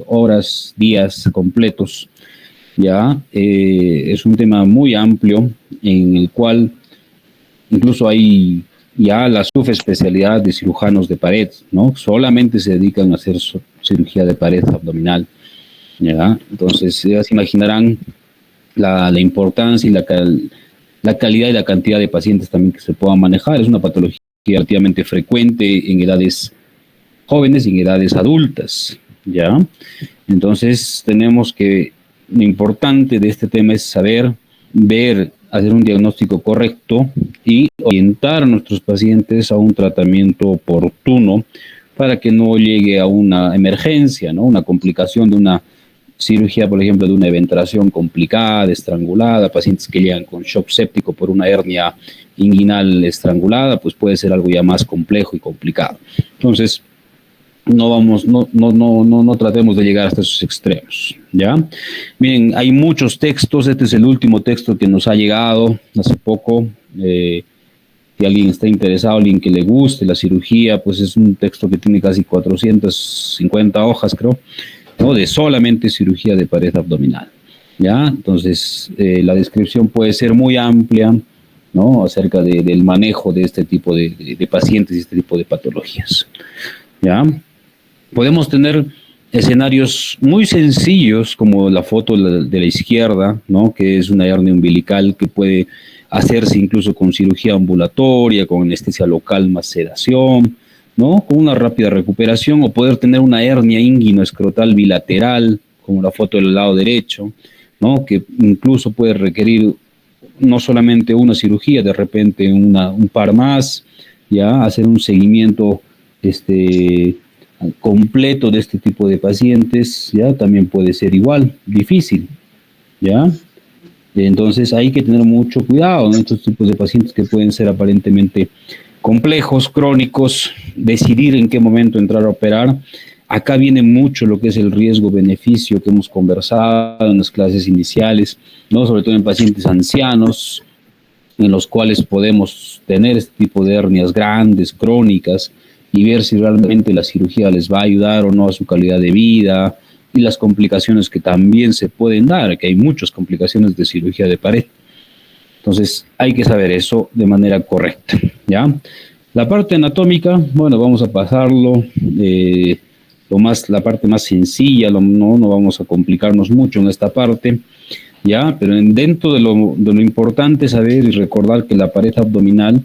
horas, días completos, ¿ya? Es un tema muy amplio en el cual incluso hay ya la subespecialidad de cirujanos de pared, ¿no? Solamente se dedican a hacer cirugía de pared abdominal, ¿ya? Entonces, ya se imaginarán la importancia y la calidad y la cantidad de pacientes también que se puedan manejar. Es una patología relativamente frecuente en edades jóvenes y en edades adultas, ¿ya? Entonces, tenemos que, lo importante de este tema es saber, ver, hacer un diagnóstico correcto y orientar a nuestros pacientes a un tratamiento oportuno para que no llegue a una emergencia, ¿no? Una complicación de una cirugía, por ejemplo, de una eventración complicada, estrangulada, pacientes que llegan con shock séptico por una hernia inguinal estrangulada, pues puede ser algo ya más complejo y complicado. Entonces, no tratemos de llegar hasta esos extremos, ¿ya? Miren, hay muchos textos, este es el último texto que nos ha llegado hace poco, si alguien está interesado, alguien que le guste la cirugía, pues es un texto que tiene casi 450 hojas, creo, ¿no? De solamente cirugía de pared abdominal, ¿ya? Entonces, la descripción puede ser muy amplia, ¿no? Acerca del manejo de este tipo de pacientes y este tipo de patologías, ¿ya? Podemos tener escenarios muy sencillos, como la foto de la izquierda, ¿no? Que es una hernia umbilical que puede hacerse incluso con cirugía ambulatoria, con anestesia local más sedación, ¿no? Con una rápida recuperación, o poder tener una hernia inguinoescrotal bilateral, como la foto del lado derecho, ¿no? Que incluso puede requerir no solamente una cirugía, de repente un par más, ya hacer un seguimiento completo de este tipo de pacientes, ya también puede ser igual, difícil, ya. Entonces hay que tener mucho cuidado en estos tipos de pacientes que pueden ser aparentemente complejos, crónicos, decidir en qué momento entrar a operar. Acá viene mucho lo que es el riesgo-beneficio que hemos conversado en las clases iniciales, ¿no? Sobre todo en pacientes ancianos, en los cuales podemos tener este tipo de hernias grandes, crónicas, y ver si realmente la cirugía les va a ayudar o no a su calidad de vida, y las complicaciones que también se pueden dar, que hay muchas complicaciones de cirugía de pared. Entonces hay que saber eso de manera correcta, ¿ya? La parte anatómica, bueno, vamos a pasarlo, la parte más sencilla, no vamos a complicarnos mucho en esta parte, ¿ya? Pero dentro de lo importante saber y recordar que la pared abdominal,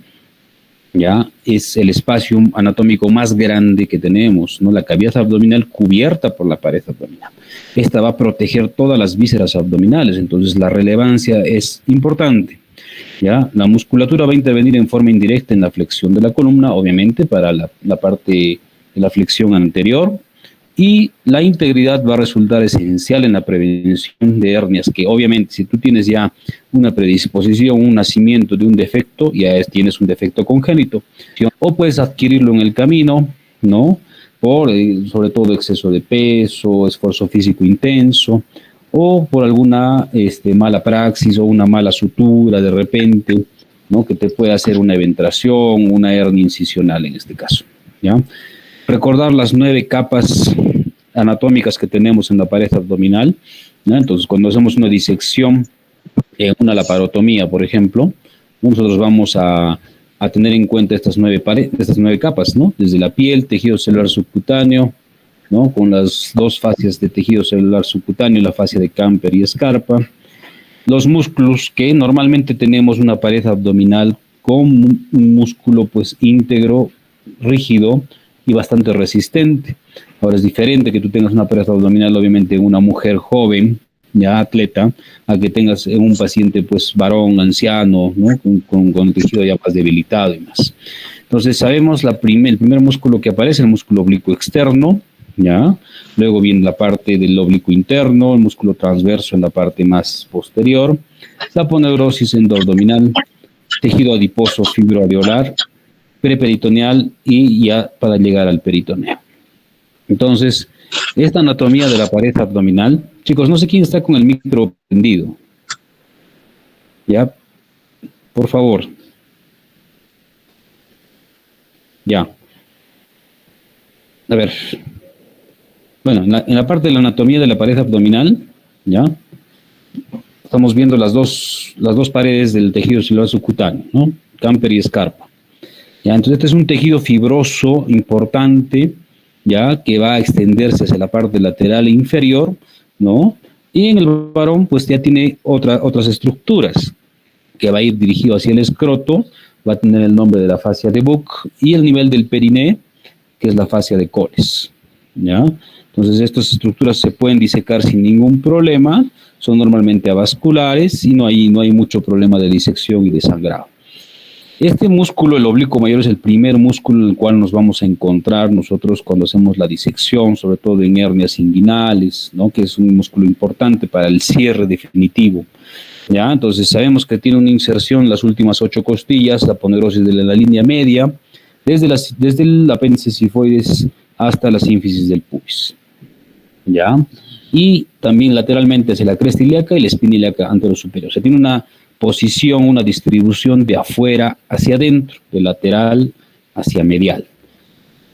¿ya? Es el espacio anatómico más grande que tenemos, ¿no? La cavidad abdominal cubierta por la pared abdominal. Esta va a proteger todas las vísceras abdominales, entonces la relevancia es importante, ¿ya? La musculatura va a intervenir en forma indirecta en la flexión de la columna, obviamente, para la parte de la flexión anterior, y la integridad va a resultar esencial en la prevención de hernias, que obviamente si tú tienes ya una predisposición, un nacimiento de un defecto, ya tienes un defecto congénito, o puedes adquirirlo en el camino, ¿no? Por sobre todo exceso de peso, esfuerzo físico intenso, o por alguna mala praxis o una mala sutura de repente, ¿no? Que te puede hacer una eventración, una hernia incisional en este caso, ¿ya? Recordar las 9 capas anatómicas que tenemos en la pared abdominal, ¿no? Entonces, cuando hacemos una disección, una laparotomía, por ejemplo, nosotros vamos a tener en cuenta estas nueve capas, ¿no? Desde la piel, tejido celular subcutáneo, ¿no? Con las dos fascias de tejido celular subcutáneo, la fascia de Camper y Scarpa. Los músculos, que normalmente tenemos una pared abdominal con un músculo pues íntegro, rígido y bastante resistente. Ahora es diferente que tú tengas una pared abdominal, obviamente, en una mujer joven, ya atleta, a que tengas en un paciente pues varón, anciano, ¿no? Con el tejido ya más debilitado y más. Entonces sabemos el primer músculo que aparece, el músculo oblicuo externo, ¿ya? Luego viene la parte del oblicuo interno, el músculo transverso en la parte más posterior, la aponeurosis endoabdominal, tejido adiposo fibroareolar, preperitoneal y ya para llegar al peritoneo. Entonces, esta anatomía de la pared abdominal, chicos, no sé quién está con el micro prendido. ¿Ya? Por favor. Ya. A ver. Bueno, en la parte de la anatomía de la pared abdominal, ¿ya? Estamos viendo las dos paredes del tejido celular subcutáneo, ¿no? Camper y escarpa. ¿Ya? Entonces, este es un tejido fibroso importante, ¿ya? Que va a extenderse hacia la parte lateral e inferior, ¿no? Y en el varón, pues ya tiene otras estructuras, que va a ir dirigido hacia el escroto, va a tener el nombre de la fascia de Buck, y el nivel del periné, que es la fascia de Coles, ¿ya? Entonces, estas estructuras se pueden disecar sin ningún problema, son normalmente avasculares y no hay mucho problema de disección y de sangrado. Este músculo, el oblicuo mayor, es el primer músculo en el cual nos vamos a encontrar nosotros cuando hacemos la disección, sobre todo en hernias inguinales, ¿no? Que es un músculo importante para el cierre definitivo. ¿Ya? Entonces sabemos que tiene una inserción en las últimas 8 costillas, la aponerosis de la línea media, desde el apéndice sifoides hasta la sínfisis del pubis. ¿Ya? Y también lateralmente hacia la cresta ilíaca y la espina ilíaca anterosuperior. O sea, tiene una posición, una distribución de afuera hacia adentro, de lateral hacia medial.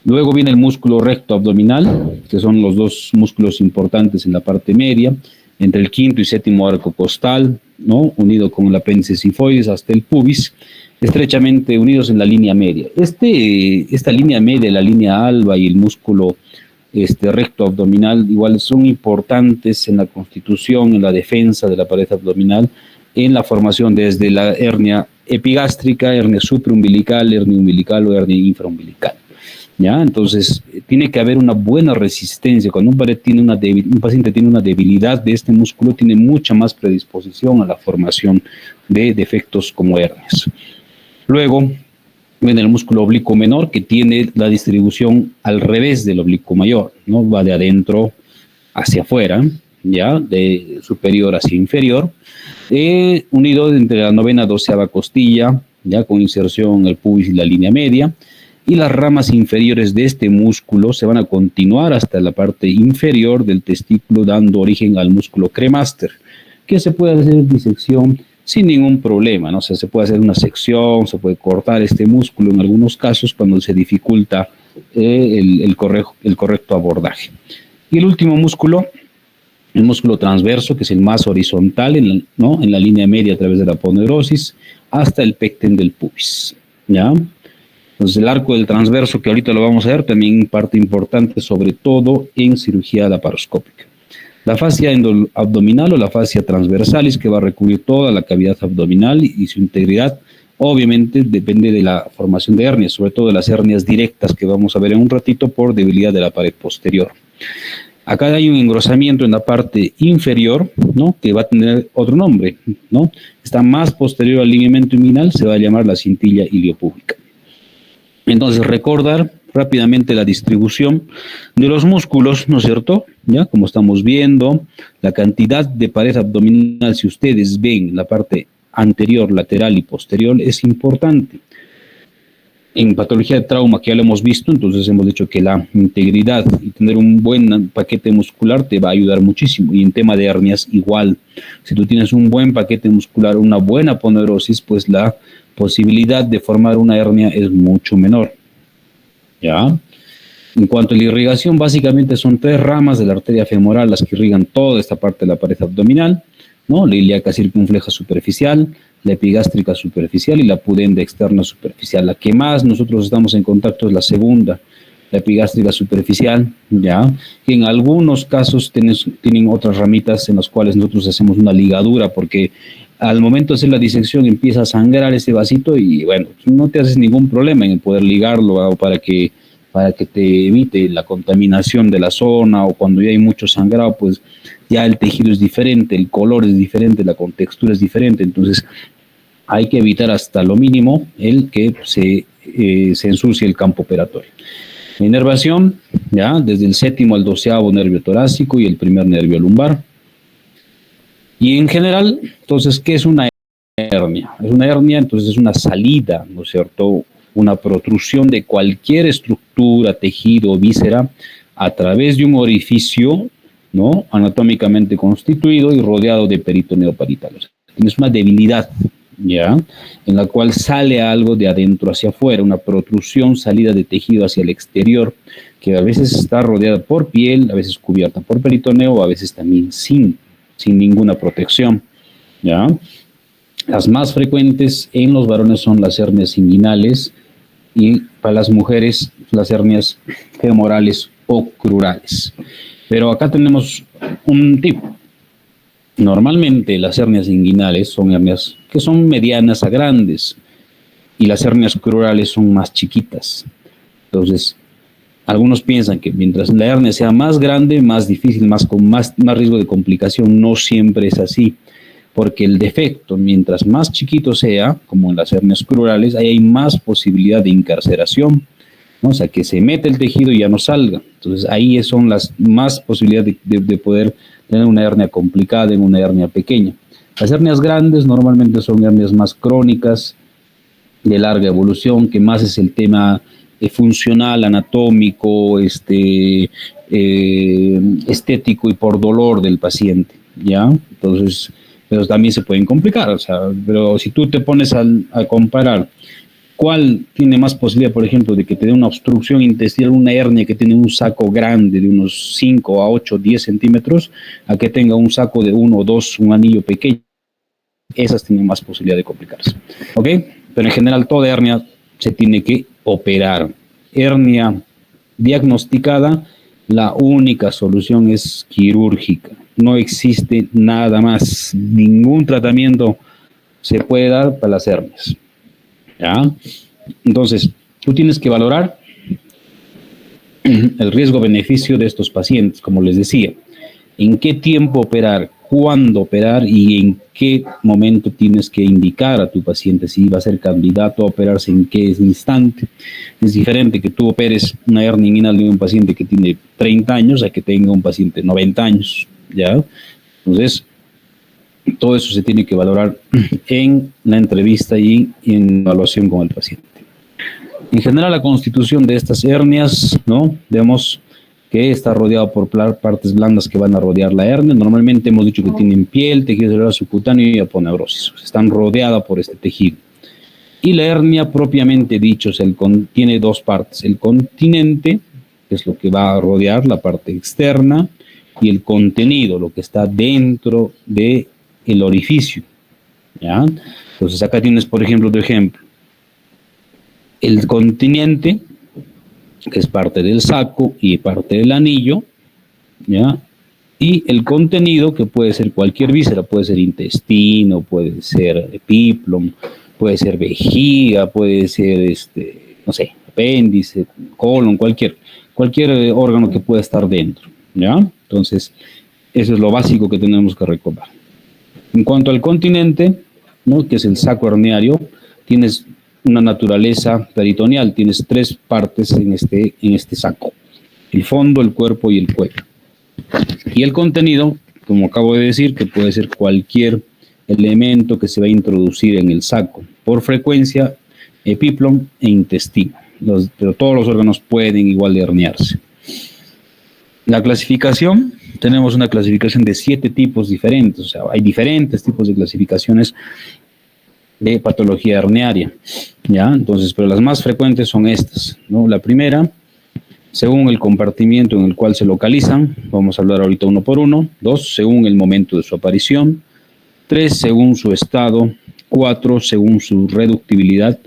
Luego viene el músculo recto abdominal, que son los dos músculos importantes en la parte media, entre el quinto y séptimo arco costal, ¿no? Unido con el apéndice sifoides hasta el pubis, estrechamente unidos en la línea media. Esta línea media, la línea alba y el músculo recto abdominal, igual son importantes en la constitución, en la defensa de la pared abdominal, en la formación desde la hernia epigástrica, hernia supraumbilical, hernia umbilical o hernia infraumbilical. ¿Ya? Entonces, tiene que haber una buena resistencia. Cuando un paciente tiene una debilidad de este músculo, tiene mucha más predisposición a la formación de defectos como hernias. Luego, viene el músculo oblicuo menor, que tiene la distribución al revés del oblicuo mayor, ¿no? Va de adentro hacia afuera, ¿ya? De superior hacia inferior, unido entre la novena doceava costilla, ya con inserción en el pubis y la línea media, y las ramas inferiores de este músculo se van a continuar hasta la parte inferior del testículo, dando origen al músculo cremaster, que se puede hacer disección sin ningún problema, ¿no? O sea, se puede hacer una sección, se puede cortar este músculo en algunos casos cuando se dificulta el correcto abordaje. Y el último músculo, el músculo transverso, que es el más horizontal, ¿no? En la línea media a través de la aponerosis, hasta el pecten del pubis, ¿ya? Entonces, el arco del transverso, que ahorita lo vamos a ver, también parte importante, sobre todo en cirugía laparoscópica. La fascia abdominal o la fascia transversalis, que va a recubrir toda la cavidad abdominal y su integridad, obviamente depende de la formación de hernias, sobre todo de las hernias directas que vamos a ver en un ratito por debilidad de la pared posterior. Acá hay un engrosamiento en la parte inferior, ¿no? Que va a tener otro nombre, ¿no? Está más posterior al lineamiento inguinal, se va a llamar la cintilla iliopúbica. Entonces, recordar rápidamente la distribución de los músculos, ¿no es cierto? Ya, como estamos viendo, la cantidad de pared abdominal, si ustedes ven la parte anterior, lateral y posterior, es importante. En patología de trauma, que ya lo hemos visto, entonces hemos dicho que la integridad y tener un buen paquete muscular te va a ayudar muchísimo. Y en tema de hernias, igual. Si tú tienes un buen paquete muscular, una buena aponerosis, pues la posibilidad de formar una hernia es mucho menor. ¿Ya? En cuanto a la irrigación, básicamente son 3 ramas de la arteria femoral las que irrigan toda esta parte de la pared abdominal, ¿no? La ilíaca circunfleja superficial, la epigástrica superficial y la pudenda externa superficial. La que más nosotros estamos en contacto es la segunda, la epigástrica superficial, ¿ya? Que en algunos casos tienen otras ramitas en las cuales nosotros hacemos una ligadura, porque al momento de hacer la disección empieza a sangrar ese vasito y bueno, no te haces ningún problema en poder ligarlo, ¿no? para que te evite la contaminación de la zona, o cuando ya hay mucho sangrado, pues ya el tejido es diferente, el color es diferente, la contextura es diferente, entonces hay que evitar hasta lo mínimo el que se ensucie el campo operatorio. La inervación, ya, desde el 7º al 12º nervio torácico y el primer nervio lumbar. Y en general, entonces, ¿qué es una hernia? Es una hernia, entonces es una salida, ¿no es cierto? Una protrusión de cualquier estructura, tejido o víscera a través de un orificio, ¿no? Anatómicamente constituido y rodeado de peritoneo parietal. O sea, tienes una debilidad, ¿ya? En la cual sale algo de adentro hacia afuera, una protrusión, salida de tejido hacia el exterior, que a veces está rodeada por piel, a veces cubierta por peritoneo, a veces también sin ninguna protección, ¿ya? Las más frecuentes en los varones son las hernias inguinales y para las mujeres las hernias femorales o crurales. Pero acá tenemos un tip. Normalmente las hernias inguinales son hernias que son medianas a grandes y las hernias crurales son más chiquitas. Entonces, algunos piensan que mientras la hernia sea más grande, más difícil, con más riesgo de complicación. No siempre es así, porque el defecto, mientras más chiquito sea, como en las hernias crurales, ahí hay más posibilidad de incarceración, ¿no? O sea, que se mete el tejido y ya no salga. Entonces, ahí son las más posibilidades de poder tener una hernia complicada en una hernia pequeña. Las hernias grandes normalmente son hernias más crónicas, de larga evolución, que más es el tema funcional, anatómico, estético y por dolor del paciente, ¿ya? Entonces, pero también se pueden complicar, o sea, pero si tú te pones a comparar cuál tiene más posibilidad, por ejemplo, de que te dé una obstrucción intestinal, una hernia que tiene un saco grande de unos 5 a 8, 10 centímetros, a que tenga un saco de 1 o 2, un anillo pequeño, esas tienen más posibilidad de complicarse, ¿ok? Pero en general toda hernia se tiene que operar. Hernia diagnosticada, la única solución es quirúrgica. No existe nada más. Ningún tratamiento se puede dar para las hernias, ¿ya? Entonces, tú tienes que valorar el riesgo-beneficio de estos pacientes, como les decía. ¿En qué tiempo operar? ¿Cuándo operar? ¿Y en qué momento tienes que indicar a tu paciente si va a ser candidato a operarse en qué instante? Es diferente que tú operes una hernia inguinal de un paciente que tiene 30 años a que tenga un paciente de 90 años, ¿ya? Entonces, todo eso se tiene que valorar en la entrevista y en la evaluación con el paciente. En general, la constitución de estas hernias, ¿no? Vemos que está rodeado por partes blandas que van a rodear la hernia. Normalmente hemos dicho que tienen piel, tejido celular subcutáneo y aponeurosis. Están rodeadas por este tejido. Y la hernia propiamente dicho, tiene dos partes. El continente, que es lo que va a rodear la parte externa, y el contenido, lo que está dentro del orificio, ¿ya? Entonces acá tienes, por ejemplo, otro ejemplo. El continente, que es parte del saco y parte del anillo, ¿ya? Y el contenido, que puede ser cualquier víscera, puede ser intestino, puede ser epiplom, puede ser vejiga, puede ser, no sé, apéndice, colon, cualquier órgano que pueda estar dentro, ¿ya? Entonces, eso es lo básico que tenemos que recordar. En cuanto al continente, ¿no? Que es el saco herniario, tienes una naturaleza peritoneal, tienes tres partes en este saco: el fondo, el cuerpo y el cuello. Y el contenido, como acabo de decir, que puede ser cualquier elemento que se va a introducir en el saco, por frecuencia epiplom e intestino, pero todos los órganos pueden igual herniarse. La clasificación, tenemos una clasificación de 7 tipos diferentes, o sea, hay diferentes tipos de clasificaciones de patología herniaria, ¿ya? Entonces, pero las más frecuentes son estas, ¿no? La primera, según el compartimiento en el cual se localizan, vamos a hablar ahorita uno por uno. 2, según el momento de su aparición. 3, según su estado. 4, según su reductibilidad.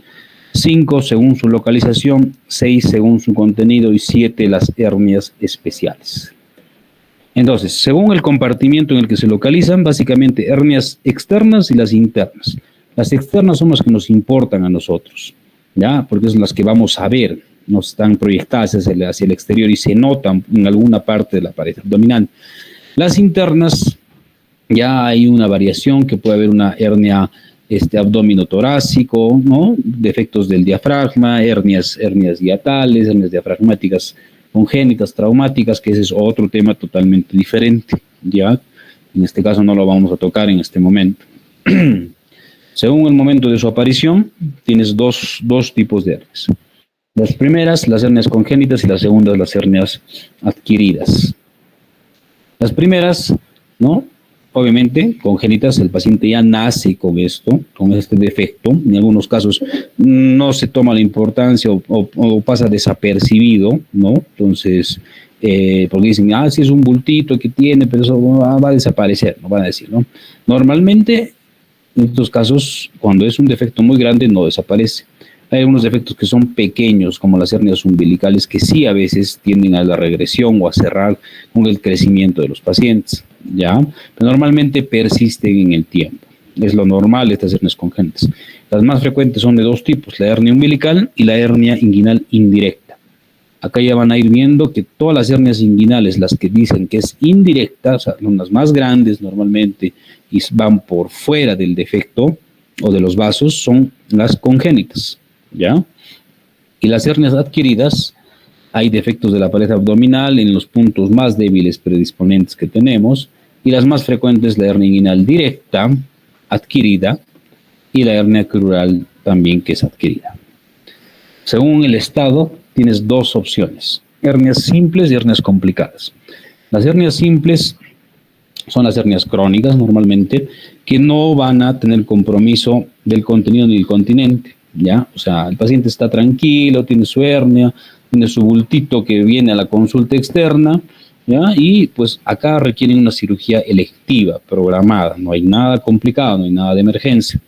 5, según su localización. 6, según su contenido. Y 7, las hernias especiales. Entonces, según el compartimiento en el que se localizan, básicamente hernias externas y las internas. Las externas son las que nos importan a nosotros, ¿ya? Porque son las que vamos a ver, nos están proyectadas hacia el exterior y se notan en alguna parte de la pared abdominal. Las internas, ya hay una variación, que puede haber una hernia abdomino torácico, ¿no? Defectos del diafragma, hernias hiatales, hernias diafragmáticas congénitas, traumáticas, que ese es otro tema totalmente diferente, ¿ya? En este caso no lo vamos a tocar en este momento. Según el momento de su aparición, tienes dos tipos de hernias. Las primeras, las hernias congénitas, y las segundas, las hernias adquiridas. Las primeras, ¿no? obviamente, congénitas, el paciente ya nace con esto, con este defecto. En algunos casos no se toma la importancia o pasa desapercibido, ¿no? Entonces, porque dicen, sí es un bultito que tiene, pero eso va a desaparecer, no van a decir, ¿no? Normalmente, en estos casos, cuando es un defecto muy grande, no desaparece. Hay algunos defectos que son pequeños, como las hernias umbilicales, que sí a veces tienden a la regresión o a cerrar con el crecimiento de los pacientes, ¿ya? Pero normalmente persisten en el tiempo. Es lo normal de estas hernias congénitas. Las más frecuentes son de dos tipos, la hernia umbilical y la hernia inguinal indirecta. Acá ya van a ir viendo que todas las hernias inguinales, las que dicen que es indirecta, o sea, son las más grandes normalmente y van por fuera del defecto o de los vasos, son las congénitas, ¿ya? Y las hernias adquiridas, hay defectos de la pared abdominal en los puntos más débiles predisponentes que tenemos, y las más frecuentes la hernia inguinal directa, adquirida, y la hernia crural también que es adquirida. Según el estado, tienes dos opciones, hernias simples y hernias complicadas. Las hernias simples son las hernias crónicas normalmente, que no van a tener compromiso del contenido ni del continente, ¿ya? O sea, el paciente está tranquilo, tiene su hernia, tiene su bultito que viene a la consulta externa, ¿ya? Y pues acá requieren una cirugía electiva, programada, no hay nada complicado, no hay nada de emergencia.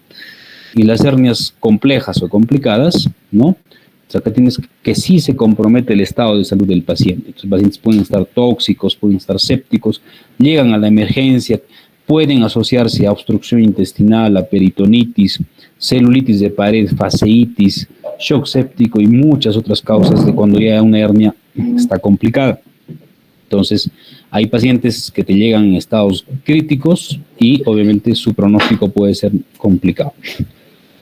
Y las hernias complejas o complicadas, ¿no? O sea, acá tienes que sí se compromete el estado de salud del paciente. Entonces, los pacientes pueden estar tóxicos, pueden estar sépticos, llegan a la emergencia, pueden asociarse a obstrucción intestinal, a peritonitis, celulitis de pared, fasciitis, shock séptico y muchas otras causas de cuando ya una hernia está complicada. Entonces, hay pacientes que te llegan en estados críticos y obviamente su pronóstico puede ser complicado.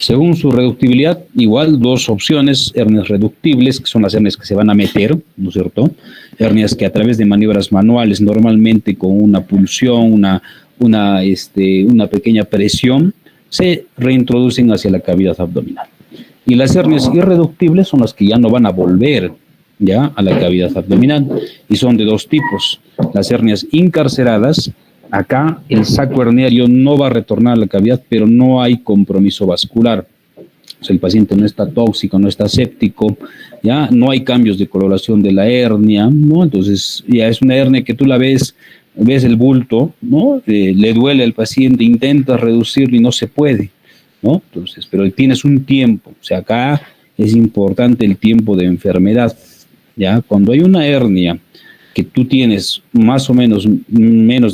Según su reductibilidad, igual dos opciones, hernias reductibles, que son las hernias que se van a meter, ¿no es cierto? Hernias que a través de maniobras manuales, normalmente con una pulsión, una pequeña presión, se reintroducen hacia la cavidad abdominal. Y las hernias irreductibles son las que ya no van a volver, ¿ya?, a la cavidad abdominal, y son de dos tipos. Las hernias incarceradas, acá el saco herniario no va a retornar a la cavidad, pero no hay compromiso vascular. O sea, el paciente no está tóxico, no está séptico, ya no hay cambios de coloración de la hernia, ¿no? Entonces ya es una hernia que tú la ves el bulto, ¿no? Le duele al paciente, intenta reducirlo y no se puede, ¿no? Entonces, pero tienes un tiempo, o sea, acá es importante el tiempo de enfermedad, ¿ya? Cuando hay una hernia que tú tienes más o menos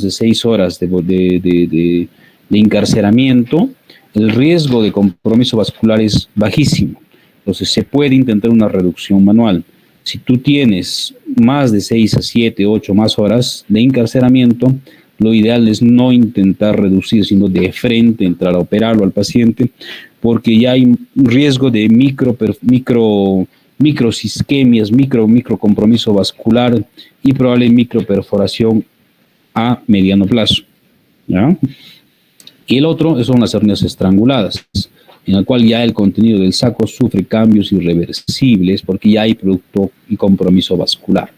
de 6 horas de encarceramiento, el riesgo de compromiso vascular es bajísimo. Entonces se puede intentar una reducción manual. Si tú tienes más de 6 a 7, 8 más horas de encarceramiento, lo ideal es no intentar reducir, sino de frente entrar a operarlo al paciente, porque ya hay un riesgo de microcisquemias, micro compromiso vascular y probable microperforación a mediano plazo, ¿ya? Y el otro son las hernias estranguladas, en el cual ya el contenido del saco sufre cambios irreversibles porque ya hay producto y compromiso vascular.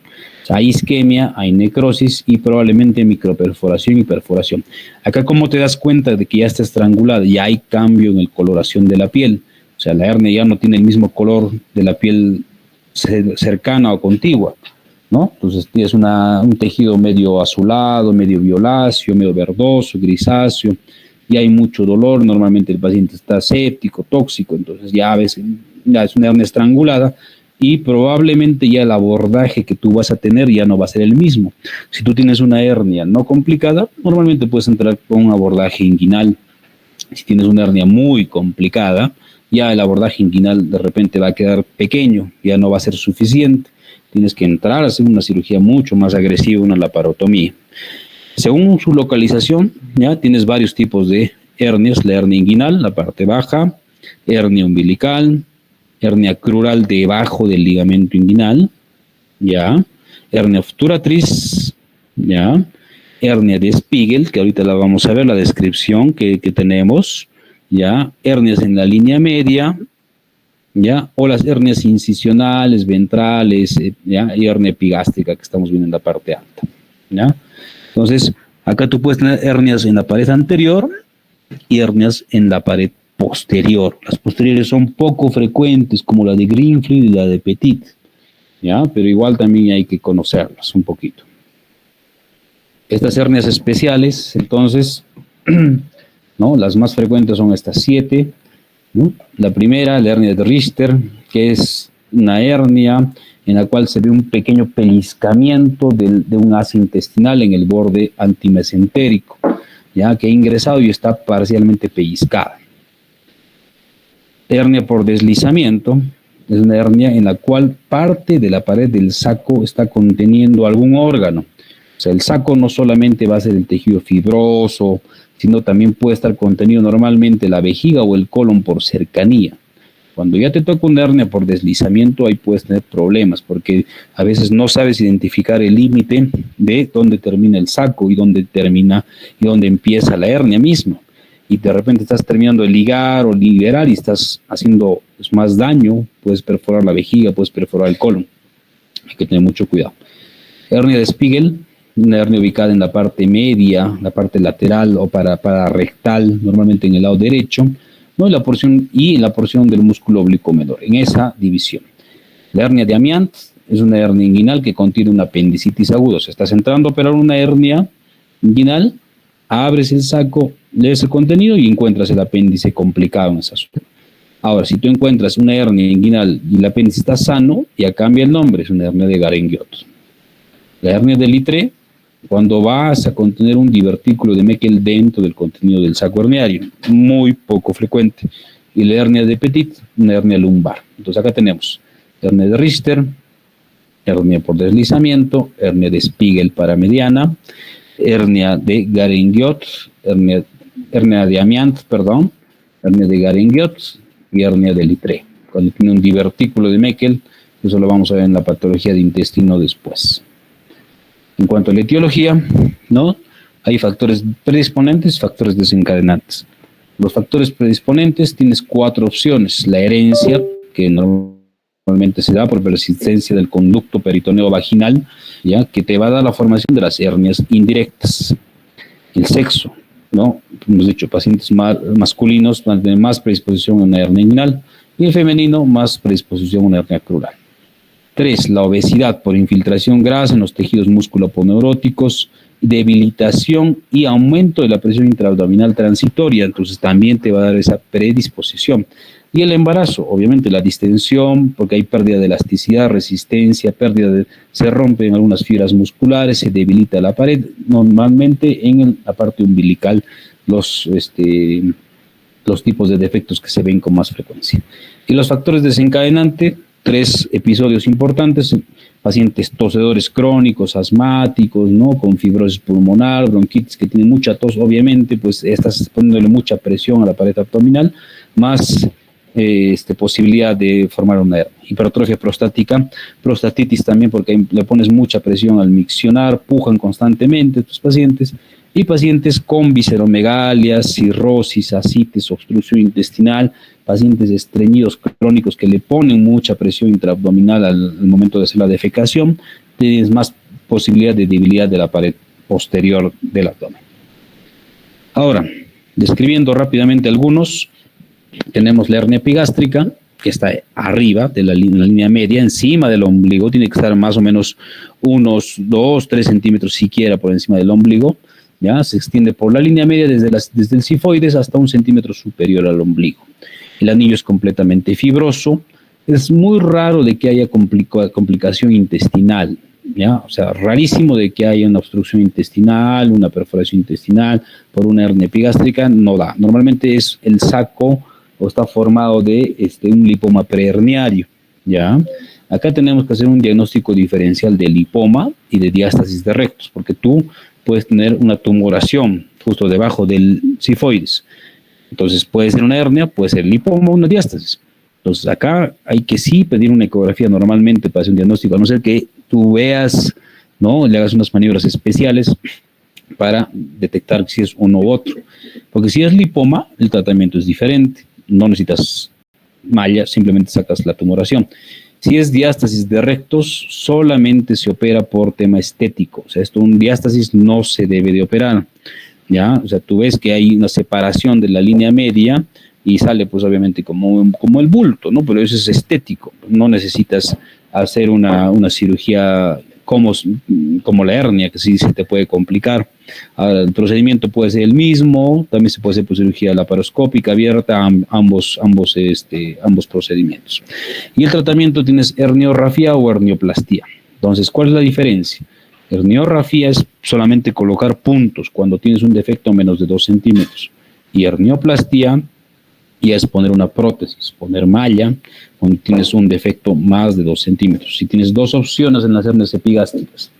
O sea, hay isquemia, hay necrosis y probablemente microperforación y perforación. Acá, ¿cómo te das cuenta de que ya está estrangulada? Ya hay cambio en la coloración de la piel. O sea, la hernia ya no tiene el mismo color de la piel cercana o contigua, ¿no? Entonces tienes un tejido medio azulado, medio violáceo, medio verdoso, grisáceo, y hay mucho dolor. Normalmente el paciente está séptico, tóxico, entonces ya a veces ya es una hernia estrangulada y probablemente ya el abordaje que tú vas a tener ya no va a ser el mismo. Si tú tienes una hernia no complicada, normalmente puedes entrar con un abordaje inguinal. Si tienes una hernia muy complicada, ya el abordaje inguinal de repente va a quedar pequeño, ya no va a ser suficiente. Tienes que entrar a hacer una cirugía mucho más agresiva, una laparotomía. Según su localización, ya tienes varios tipos de hernias: la hernia inguinal, la parte baja, hernia umbilical, hernia crural debajo del ligamento inguinal, ya, hernia obturatriz, ya, hernia de Spiegel, que ahorita la vamos a ver, la descripción que tenemos, ya, hernias en la línea media, ya, o las hernias incisionales, ventrales, ya, y hernia epigástrica que estamos viendo en la parte alta, ya. Entonces, Acá tú puedes tener hernias en la pared anterior y hernias en la pared posterior. Las posteriores son poco frecuentes, como la de Greenfield y la de Petit, ¿ya? Pero igual también hay que conocerlas un poquito. Estas hernias especiales, entonces, ¿no? Las más frecuentes son estas 7, ¿no? La primera, la hernia de Richter, que es una hernia en la cual se ve un pequeño pellizcamiento de un asa intestinal en el borde antimesentérico, ya que ha ingresado y está parcialmente pellizcada. Hernia por deslizamiento es una hernia en la cual parte de la pared del saco está conteniendo algún órgano. O sea, el saco no solamente va a ser el tejido fibroso, sino también puede estar contenido normalmente la vejiga o el colon por cercanía. Cuando ya te toca una hernia por deslizamiento, ahí puedes tener problemas, porque a veces no sabes identificar el límite de dónde termina el saco y dónde termina y dónde empieza la hernia misma. Y de repente estás terminando de ligar o liberar y estás haciendo pues, más daño, puedes perforar la vejiga, puedes perforar el colon. Hay que tener mucho cuidado. Hernia de Spiegel, una hernia ubicada en la parte media, la parte lateral o para rectal, normalmente en el lado derecho, ¿no? La porción del músculo oblicuo menor, en esa división. La hernia de Amiant es una hernia inguinal que contiene una apendicitis aguda. O sea, estás entrando a operar una hernia inguinal, abres el saco, lees el contenido y encuentras el apéndice complicado en esa zona. Ahora, si tú encuentras una hernia inguinal y el apéndice está sano, ya cambia el nombre, es una hernia de Garenguiot. La hernia de Littré, cuando vas a contener un divertículo de Meckel dentro del contenido del saco herniario, muy poco frecuente. Y la hernia de Petit, una hernia lumbar. Entonces acá tenemos hernia de Richter, hernia por deslizamiento, hernia de Spiegel paramediana, hernia de Garenguiot, hernia de Amiant, perdón, hernia de Garenguiot y hernia de Littré. Cuando tiene un divertículo de Meckel, eso lo vamos a ver en la patología de intestino después. En cuanto a la etiología, ¿no? Hay factores predisponentes, factores desencadenantes. Los factores predisponentes tienes 4 opciones. La herencia, que normalmente se da por persistencia del conducto peritoneo vaginal, ¿ya? Que te va a dar la formación de las hernias indirectas. El sexo, ¿no? Hemos dicho, pacientes masculinos van a tener más predisposición a una hernia inguinal y el femenino más predisposición a una hernia crural. 3. La obesidad por infiltración grasa en los tejidos musculoponeuróticos, debilitación y aumento de la presión intraabdominal transitoria, entonces también te va a dar esa predisposición. Y el embarazo, obviamente la distensión, porque hay pérdida de elasticidad, resistencia, se rompen algunas fibras musculares, se debilita la pared, normalmente en la parte umbilical los tipos de defectos que se ven con más frecuencia. Y los factores desencadenantes, 3 episodios importantes: pacientes tosedores crónicos, asmáticos, ¿no? Con fibrosis pulmonar, bronquitis que tienen mucha tos, obviamente, pues estás poniéndole mucha presión a la pared abdominal, más posibilidad de formar una hernia. Hipertrofia prostática, prostatitis también, porque le pones mucha presión al miccionar, pujan constantemente estos pacientes, y pacientes con visceromegalia, cirrosis, ascites, obstrucción intestinal, pacientes estreñidos crónicos que le ponen mucha presión intraabdominal al momento de hacer la defecación, tienes más posibilidad de debilidad de la pared posterior del abdomen. Ahora, describiendo rápidamente algunos, tenemos la hernia epigástrica, que está arriba de la línea media, encima del ombligo, tiene que estar más o menos unos 2-3 centímetros siquiera por encima del ombligo, ¿ya? Se extiende por la línea media desde el sifoides hasta 1 centímetro superior al ombligo. El anillo es completamente fibroso. Es muy raro de que haya complicación intestinal, ¿ya? O sea, rarísimo de que haya una obstrucción intestinal, una perforación intestinal por una hernia epigástrica, no da. Normalmente es el saco o está formado de un lipoma preherniario, ¿ya? Acá tenemos que hacer un diagnóstico diferencial de lipoma y de diástasis de rectos, porque tú puedes tener una tumoración justo debajo del sifoides. Entonces puede ser una hernia, puede ser lipoma o una diástasis. Entonces acá hay que sí pedir una ecografía normalmente para hacer un diagnóstico, a no ser que tú veas, ¿no? Le hagas unas maniobras especiales para detectar si es uno u otro. Porque si es lipoma, el tratamiento es diferente. No necesitas malla, simplemente sacas la tumoración. Si es diástasis de rectos, solamente se opera por tema estético. O sea, un diástasis no se debe de operar, ¿ya? O sea, tú ves que hay una separación de la línea media y sale, pues, obviamente como el bulto, ¿no? Pero eso es estético. No necesitas hacer una cirugía como la hernia, que sí se te puede complicar. Ahora, el procedimiento puede ser el mismo, también se puede hacer por cirugía laparoscópica abierta, ambos procedimientos. Y el tratamiento tienes herniorrafía o hernioplastia. Entonces, ¿cuál es la diferencia? Herniorrafía es solamente colocar puntos cuando tienes un defecto menos de 2 centímetros. Y hernioplastia ya es poner una prótesis, poner malla, cuando tienes un defecto más de 2 centímetros. Si tienes dos opciones en las hernias epigástricas,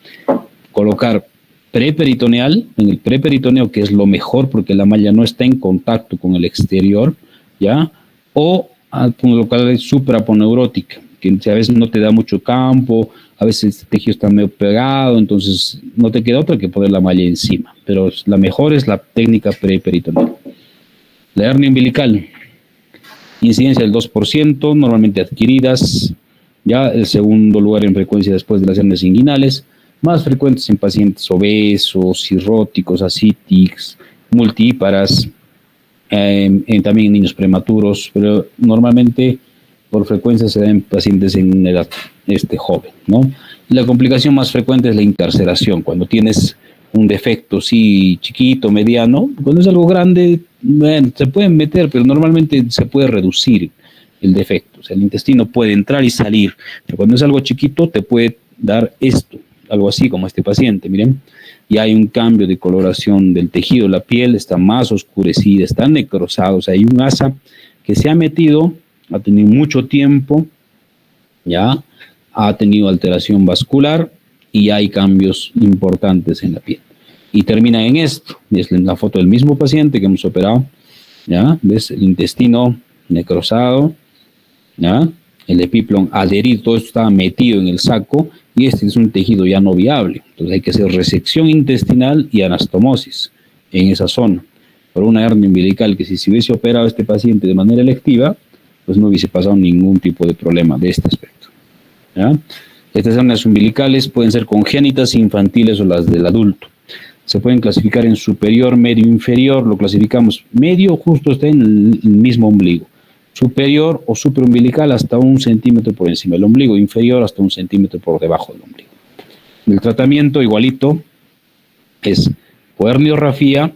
colocar preperitoneal, en el preperitoneo, que es lo mejor porque la malla no está en contacto con el exterior, ¿ya? O colocar supraponeurótica, que a veces no te da mucho campo, a veces el tejido está medio pegado, entonces no te queda otra que poner la malla encima, pero la mejor es la técnica preperitoneal. La hernia umbilical, incidencia del 2%, normalmente adquiridas, ya el segundo lugar en frecuencia después de las hernias inguinales, más frecuentes en pacientes obesos, cirróticos, ascíticos, multíparas, también en niños prematuros, pero normalmente por frecuencia se da en pacientes en edad joven, ¿no? Y la complicación más frecuente es la incarceración, cuando tienes un defecto, sí, chiquito, mediano. Cuando es algo grande, bueno, se pueden meter, pero normalmente se puede reducir el defecto. O sea, el intestino puede entrar y salir, pero cuando es algo chiquito, te puede dar esto, algo así como este paciente, miren. Y hay un cambio de coloración del tejido, la piel está más oscurecida, está necrosada, o sea, hay un asa que se ha metido, ha tenido mucho tiempo, ya, ha tenido alteración vascular y hay cambios importantes en la piel. Y termina en esto, es la foto del mismo paciente que hemos operado, ¿ya? ¿Ves? El intestino necrosado, ¿ya? El epiplón adherido, todo esto estaba metido en el saco y este es un tejido ya no viable. Entonces hay que hacer resección intestinal y anastomosis en esa zona. Por una hernia umbilical que si se hubiese operado este paciente de manera electiva, pues no hubiese pasado ningún tipo de problema de este aspecto, ¿ya? Estas hernias umbilicales pueden ser congénitas, infantiles o las del adulto. Se pueden clasificar en superior, medio, inferior. Lo clasificamos medio, justo está en el mismo ombligo. Superior o supraumbilical hasta 1 centímetro por encima del ombligo. Inferior hasta 1 centímetro por debajo del ombligo. El tratamiento igualito es herniorrafía,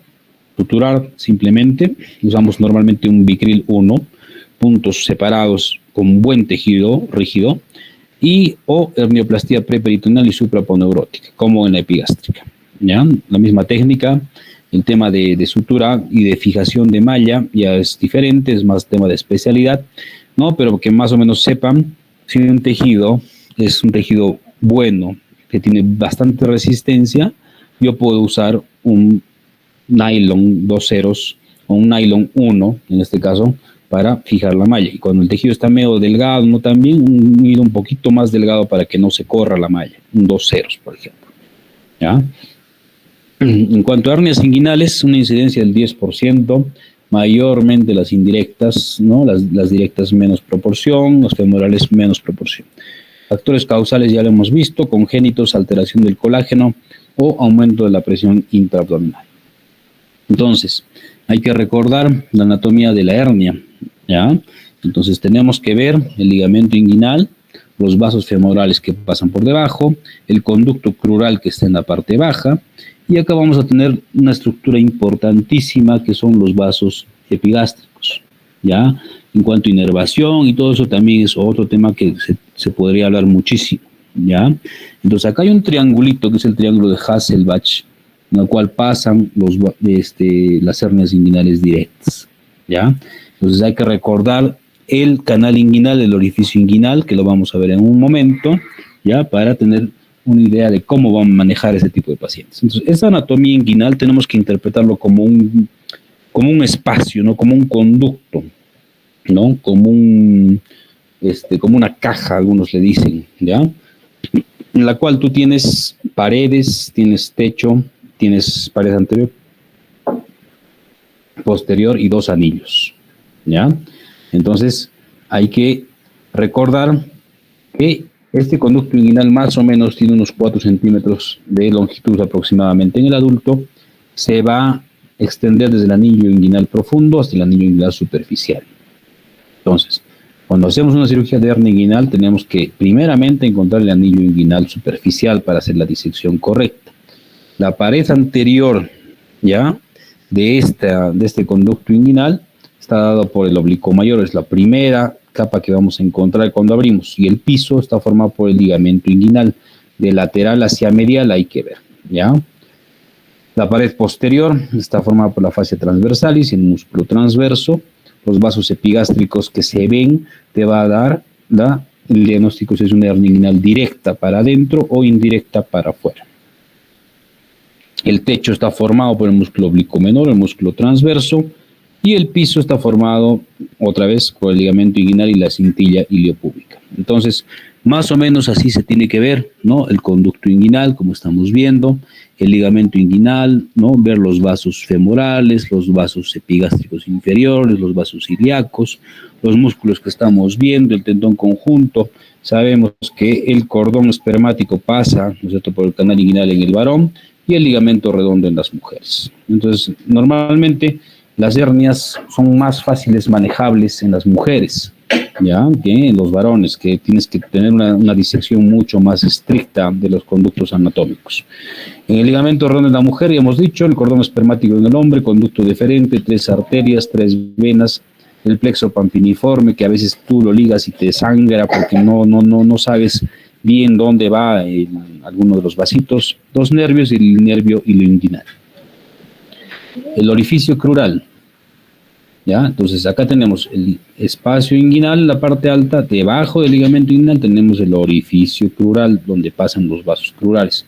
suturar simplemente. Usamos normalmente un Vicryl 1, puntos separados con buen tejido rígido, y o hernioplastia preperitoneal y supraponeurótica, como en la epigástrica, ¿ya? La misma técnica, el tema de sutura y de fijación de malla ya es diferente, es más tema de especialidad, ¿no? Pero que más o menos sepan si un tejido es un tejido bueno, que tiene bastante resistencia, yo puedo usar un nylon 2 ceros o un nylon 1, en este caso, para fijar la malla. Y cuando el tejido está medio delgado, no también un hilo un poquito más delgado para que no se corra la malla, un 2 ceros, por ejemplo, ¿ya? En cuanto a hernias inguinales, una incidencia del 10%, mayormente las indirectas, ¿no? Las directas menos proporción, las femorales menos proporción. Factores causales ya lo hemos visto, congénitos, alteración del colágeno o aumento de la presión intraabdominal. Entonces, hay que recordar la anatomía de la hernia, ¿ya? Entonces tenemos que ver el ligamento inguinal, los vasos femorales que pasan por debajo, el conducto crural que está en la parte baja, y acá vamos a tener una estructura importantísima que son los vasos epigástricos, ¿ya? En cuanto a inervación y todo eso también es otro tema que se podría hablar muchísimo, ¿ya? Entonces acá hay un triangulito que es el triángulo de Hasselbalch, en el cual pasan las hernias inguinales directas, ¿ya? Entonces hay que recordar el canal inguinal, el orificio inguinal, que lo vamos a ver en un momento, ¿ya? Para tener una idea de cómo vamos a manejar ese tipo de pacientes. Entonces, esa anatomía inguinal tenemos que interpretarlo como un espacio, ¿no? Como un conducto, ¿no? Como una caja, algunos le dicen, ¿ya? En la cual tú tienes paredes, tienes techo, tienes pared anterior, posterior y 2 anillos, ¿ya? Entonces, hay que recordar que este conducto inguinal más o menos tiene unos 4 centímetros de longitud aproximadamente. En el adulto se va a extender desde el anillo inguinal profundo hasta el anillo inguinal superficial. Entonces, cuando hacemos una cirugía de hernia inguinal, tenemos que primeramente encontrar el anillo inguinal superficial para hacer la disección correcta. La pared anterior, ¿ya?, de este conducto inguinal está dado por el oblicuo mayor, es la primera capa que vamos a encontrar cuando abrimos, y el piso está formado por el ligamento inguinal. De lateral hacia medial hay que ver, ¿ya? La pared posterior está formada por la fascia transversalis y el músculo transverso. Los vasos epigástricos que se ven te va a dar el diagnóstico si es una hernia inguinal directa para adentro o indirecta para afuera. El techo está formado por el músculo oblicuo menor, el músculo transverso, y el piso está formado otra vez por el ligamento inguinal y la cintilla iliopúbica. Entonces, más o menos así se tiene que ver, ¿no?, el conducto inguinal, como estamos viendo, el ligamento inguinal, ¿no?, ver los vasos femorales, los vasos epigástricos inferiores, los vasos ilíacos, los músculos que estamos viendo, el tendón conjunto. Sabemos que el cordón espermático pasa, ¿no es cierto?, por el canal inguinal en el varón y el ligamento redondo en las mujeres. Entonces, normalmente las hernias son más fáciles manejables en las mujeres, ya que en los varones, que tienes que tener una disección mucho más estricta de los conductos anatómicos. En el ligamento redondo en la mujer, ya hemos dicho, el cordón espermático en el hombre, conducto deferente, 3 arterias, 3 venas, el plexo pampiniforme, que a veces tú lo ligas y te sangra porque no sabes bien dónde va alguno de los vasitos, 2 nervios y el nervio ilioinguinal. El orificio crural, ¿ya? Entonces acá tenemos el espacio inguinal en la parte alta, debajo del ligamento inguinal tenemos el orificio crural donde pasan los vasos crurales.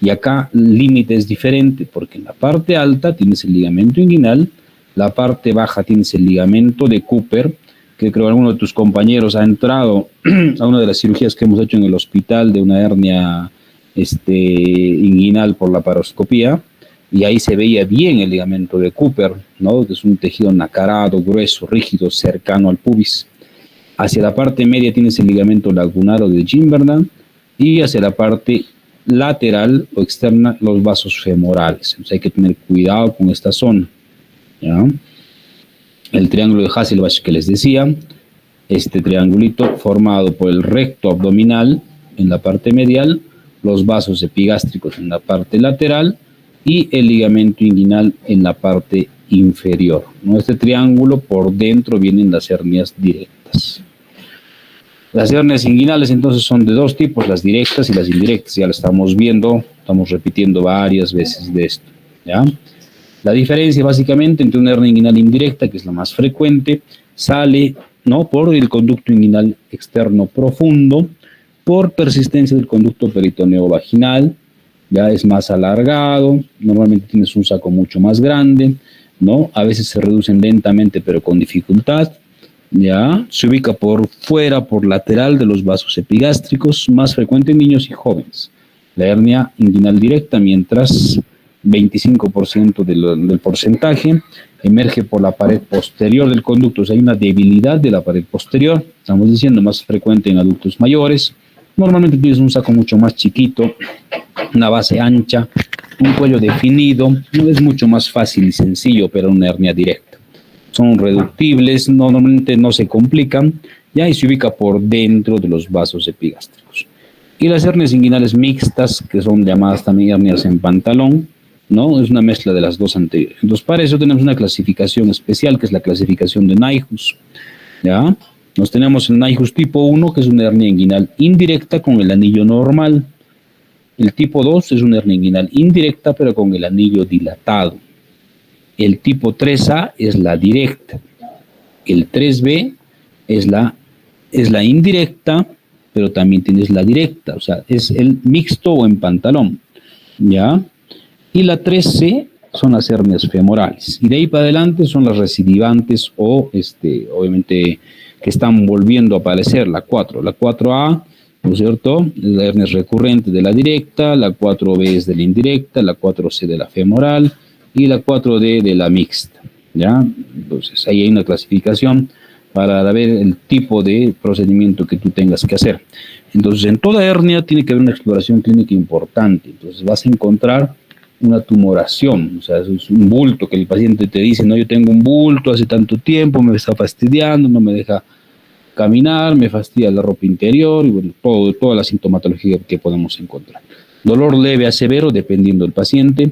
Y acá el límite es diferente porque en la parte alta tienes el ligamento inguinal, la parte baja tienes el ligamento de Cooper, que creo alguno de tus compañeros ha entrado a una de las cirugías que hemos hecho en el hospital de una hernia inguinal por la paroscopía, y ahí se veía bien el ligamento de Cooper, ¿no?, que es un tejido nacarado, grueso, rígido, cercano al pubis. Hacia la parte media tienes el ligamento lagunar o de Gimberdan, y hacia la parte lateral o externa los vasos femorales. Entonces hay que tener cuidado con esta zona, ¿ya? El triángulo de Hasselbalch que les decía, este triangulito formado por el recto abdominal en la parte medial, los vasos epigástricos en la parte lateral y el ligamento inguinal en la parte inferior, ¿no? Este triángulo por dentro vienen las hernias directas. Las hernias inguinales entonces son de 2 tipos, las directas y las indirectas. Ya lo estamos viendo, estamos repitiendo varias veces de esto, ¿ya? La diferencia básicamente entre una hernia inguinal indirecta, que es la más frecuente, sale, ¿no?, por el conducto inguinal externo profundo, por persistencia del conducto peritoneo vaginal, ya es más alargado, normalmente tienes un saco mucho más grande, ¿no? A veces se reducen lentamente pero con dificultad, ya se ubica por fuera, por lateral de los vasos epigástricos, más frecuente en niños y jóvenes. La hernia inguinal directa, mientras 25% del porcentaje emerge por la pared posterior del conducto. O sea, hay una debilidad de la pared posterior, estamos diciendo más frecuente en adultos mayores. Normalmente tienes un saco mucho más chiquito, una base ancha, un cuello definido, no es mucho más fácil y sencillo operar una hernia directa. Son reductibles, normalmente no se complican, ya, y se ubica por dentro de los vasos epigástricos. Y las hernias inguinales mixtas, que son llamadas también hernias en pantalón, ¿no? Es una mezcla de las dos anteriores. Entonces, para eso tenemos una clasificación especial, que es la clasificación de Nyhus, ¿ya? Nos tenemos el Nyhus tipo 1, que es una hernia inguinal indirecta con el anillo normal. El tipo 2 es una hernia inguinal indirecta, pero con el anillo dilatado. El tipo 3A es la directa. El 3B es la indirecta, pero también tienes la directa, o sea, es el mixto o en pantalón, ¿ya? Y la 3C son las hernias femorales. Y de ahí para adelante son las recidivantes o, obviamente, que están volviendo a aparecer, la 4. La 4A, ¿no es cierto?, la hernia es recurrente de la directa, la 4B es de la indirecta, la 4C de la femoral y la 4D de la mixta, ¿ya? Entonces, ahí hay una clasificación para ver el tipo de procedimiento que tú tengas que hacer. Entonces, en toda hernia tiene que haber una exploración clínica importante. Entonces, vas a encontrar una tumoración, o sea, es un bulto que el paciente te dice, no, yo tengo un bulto hace tanto tiempo, me está fastidiando, no me deja caminar, me fastidia la ropa interior, y bueno, toda la sintomatología que podemos encontrar. Dolor leve a severo, dependiendo del paciente.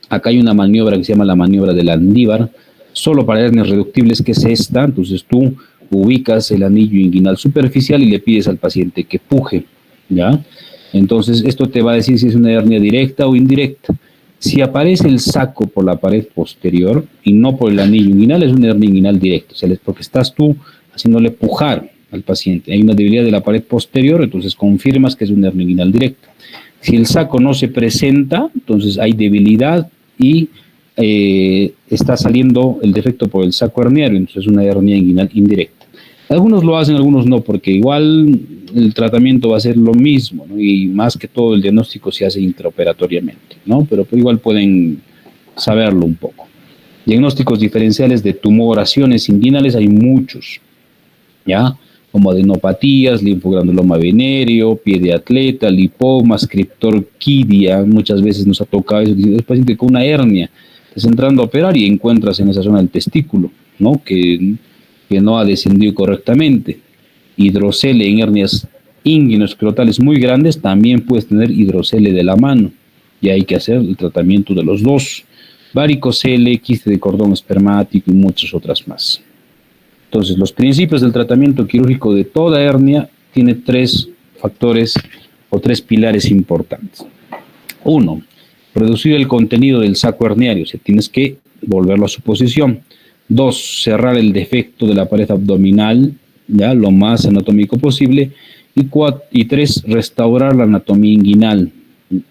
Acá hay una maniobra que se llama la maniobra del Andívar, solo para hernias reductibles, que es esta. Entonces tú ubicas el anillo inguinal superficial y le pides al paciente que puje, ¿ya? Entonces esto te va a decir si es una hernia directa o indirecta. Si aparece el saco por la pared posterior y no por el anillo inguinal, es una hernia inguinal directa, o sea, es porque estás tú haciéndole pujar al paciente. Hay una debilidad de la pared posterior, entonces confirmas que es una hernia inguinal directa. Si el saco no se presenta, entonces hay debilidad y está saliendo el defecto por el saco herniario, entonces es una hernia inguinal indirecta. Algunos lo hacen, algunos no, porque igual el tratamiento va a ser lo mismo, ¿no? Y más que todo el diagnóstico se hace intraoperatoriamente, ¿no? Pero igual pueden saberlo un poco. Diagnósticos diferenciales de tumoraciones inguinales hay muchos, ¿ya? Como adenopatías, linfogranuloma venéreo, pie de atleta, lipomas, criptorquidia. Muchas veces nos ha tocado eso, el paciente con una hernia, estás entrando a operar y encuentras en esa zona del testículo, ¿no? Que no ha descendido correctamente. Hidrocele en hernias inguinoescrotales muy grandes, también puedes tener hidrocele de la mano, y hay que hacer el tratamiento de los dos. Varicocele, quiste de cordón espermático y muchas otras más. Entonces, los principios del tratamiento quirúrgico de toda hernia tiene 3 factores o 3 pilares importantes. 1, reducir el contenido del saco herniario, o sea, tienes que volverlo a su posición. 2, cerrar el defecto de la pared abdominal, ya, lo más anatómico posible. Y 3, restaurar la anatomía inguinal,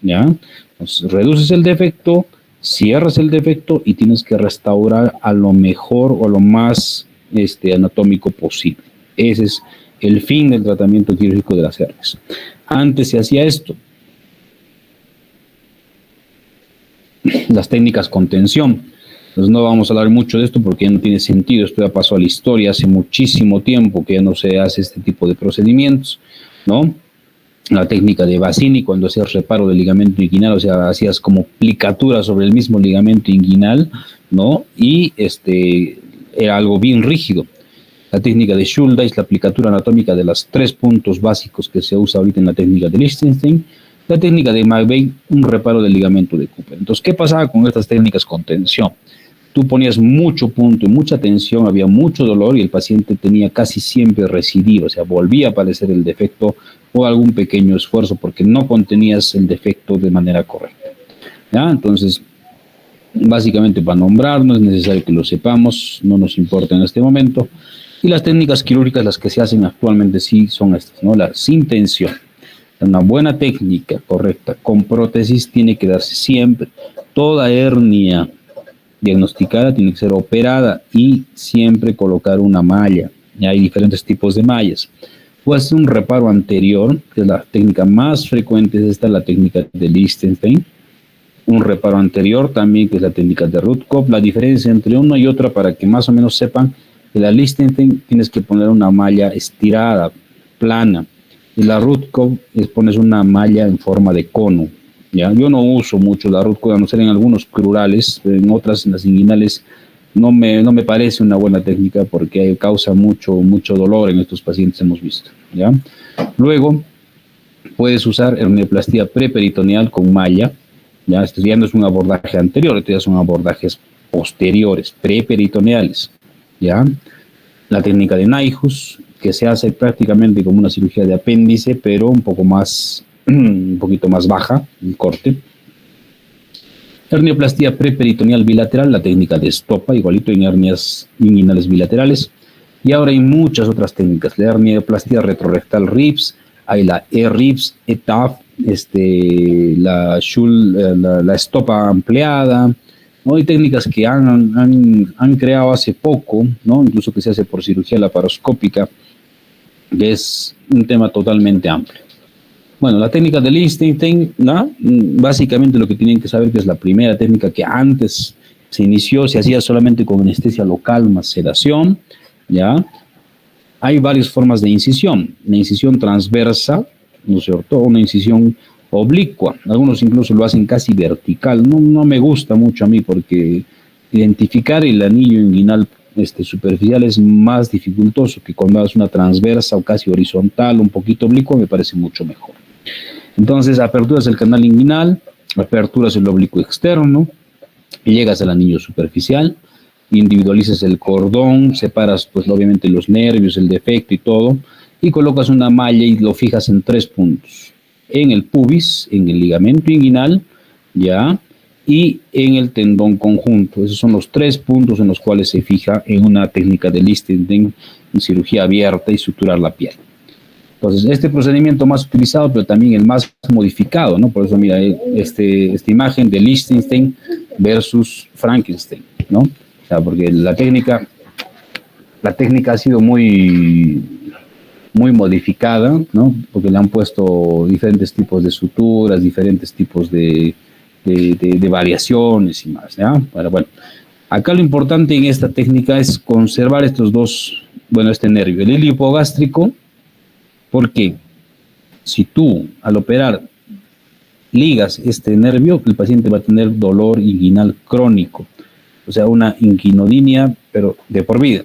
ya. Entonces, reduces el defecto, cierras el defecto y tienes que restaurar a lo mejor o a lo más anatómico posible. Ese es el fin del tratamiento quirúrgico de las hernias. Antes se hacía esto. Las técnicas con tensión. Entonces no vamos a hablar mucho de esto porque ya no tiene sentido. Esto ya pasó a la historia hace muchísimo tiempo que ya no se hace este tipo de procedimientos, ¿no? La técnica de Bassini, cuando hacías reparo del ligamento inguinal, o sea, hacías como plicatura sobre el mismo ligamento inguinal, ¿no? Y era algo bien rígido. La técnica de Schuldeis, la aplicatura anatómica de los 3 puntos básicos que se usa ahorita en la técnica de Lichtenstein. La técnica de McVeigh, un reparo del ligamento de Cooper. Entonces, ¿qué pasaba con estas técnicas con tensión? Tú ponías mucho punto y mucha tensión, había mucho dolor y el paciente tenía casi siempre recidivo, o sea, volvía a aparecer el defecto o algún pequeño esfuerzo porque no contenías el defecto de manera correcta, ¿ya? Entonces, básicamente para nombrar, no es necesario que lo sepamos, no nos importa en este momento. Y las técnicas quirúrgicas, las que se hacen actualmente, sí son estas, ¿no? La sin tensión. Una buena técnica correcta con prótesis tiene que darse siempre. Toda hernia diagnosticada tiene que ser operada y siempre colocar una malla. Y hay diferentes tipos de mallas. Puede hacer un reparo anterior, que es la técnica más frecuente, es esta, la técnica de Lichtenstein. Un reparo anterior también, que es la técnica de Rutkopf. La diferencia entre una y otra, para que más o menos sepan, que la Lichtenstein tienes que poner una malla estirada, plana. Y la Rutkopf pones una malla en forma de cono, ¿ya? Yo no uso mucho la Rutkopf, a no ser en algunos crurales, pero en otras, en las inguinales, no me parece una buena técnica porque causa mucho dolor en estos pacientes, hemos visto, ¿ya? Luego, puedes usar hernioplastia preperitoneal con malla, ¿ya? Esto ya no es un abordaje anterior, estos ya son abordajes posteriores, preperitoneales, ¿ya? La técnica de Nyhus, que se hace prácticamente como una cirugía de apéndice, pero un poquito más baja, el corte. Hernioplastia preperitoneal bilateral, la técnica de Stopa, igualito en hernias inguinales bilaterales. Y ahora hay muchas otras técnicas. La hernioplastia retrorectal RIPS, hay la E-RIPS, ETAF, la Stopa ampliada, ¿no? Hay técnicas que han creado hace poco, ¿no? Incluso que se hace por cirugía laparoscópica, que es un tema totalmente amplio. Bueno, la técnica de Lichtenstein, ¿no? Básicamente lo que tienen que saber que es la primera técnica que antes se inició, se hacía solamente con anestesia local más sedación, ¿ya? hay varias formas de incisión. La incisión transversa, ¿no es cierto? Una incisión oblicua. Algunos incluso lo hacen casi vertical. No me gusta mucho a mí porque identificar el anillo inguinal superficial es más dificultoso que cuando haces una transversa o casi horizontal, un poquito oblicua, me parece mucho mejor. Entonces, aperturas el canal inguinal, aperturas el oblicuo externo, llegas al anillo superficial, individualizas el cordón, separas pues obviamente los nervios, el defecto y todo, y colocas una malla y lo fijas en 3 puntos. En el pubis, en el ligamento inguinal, ya, y en el tendón conjunto. Esos son los 3 puntos en los cuales se fija en una técnica de Lichtenstein en cirugía abierta y suturar la piel. Entonces, este procedimiento más utilizado, pero también el más modificado, ¿no? Por eso, mira, esta imagen de Lichtenstein versus Frankenstein, ¿no? O sea, porque la técnica ha sido muy modificada, ¿no? Porque le han puesto diferentes tipos de suturas, diferentes tipos de variaciones y más, ¿ya? Pero bueno, acá lo importante en esta técnica es conservar estos dos, bueno, este nervio, el hilio hipogástrico, porque si tú al operar ligas este nervio, el paciente va a tener dolor inguinal crónico, o sea, una inguinodinia, pero de por vida.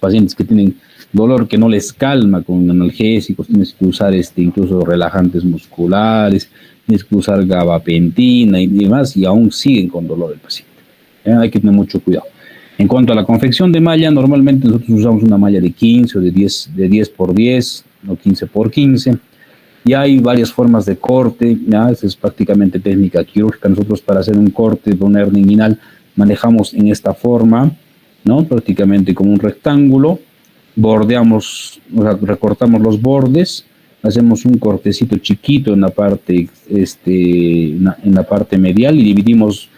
Pacientes que tienen dolor que no les calma con analgésicos, tienes que usar incluso relajantes musculares, tienes que usar gabapentina y demás, y aún siguen con dolor el paciente. Hay que tener mucho cuidado. En cuanto a la confección de malla, normalmente nosotros usamos una malla de 15 o de 10 por 10, o 15 por 15. Y hay varias formas de corte, ¿ya? Esta es prácticamente técnica quirúrgica. Nosotros para hacer un corte de una hernia inguinal manejamos en esta forma, ¿no? Prácticamente como un rectángulo, bordeamos, o sea, recortamos los bordes, hacemos un cortecito chiquito en la parte, en la parte medial y dividimos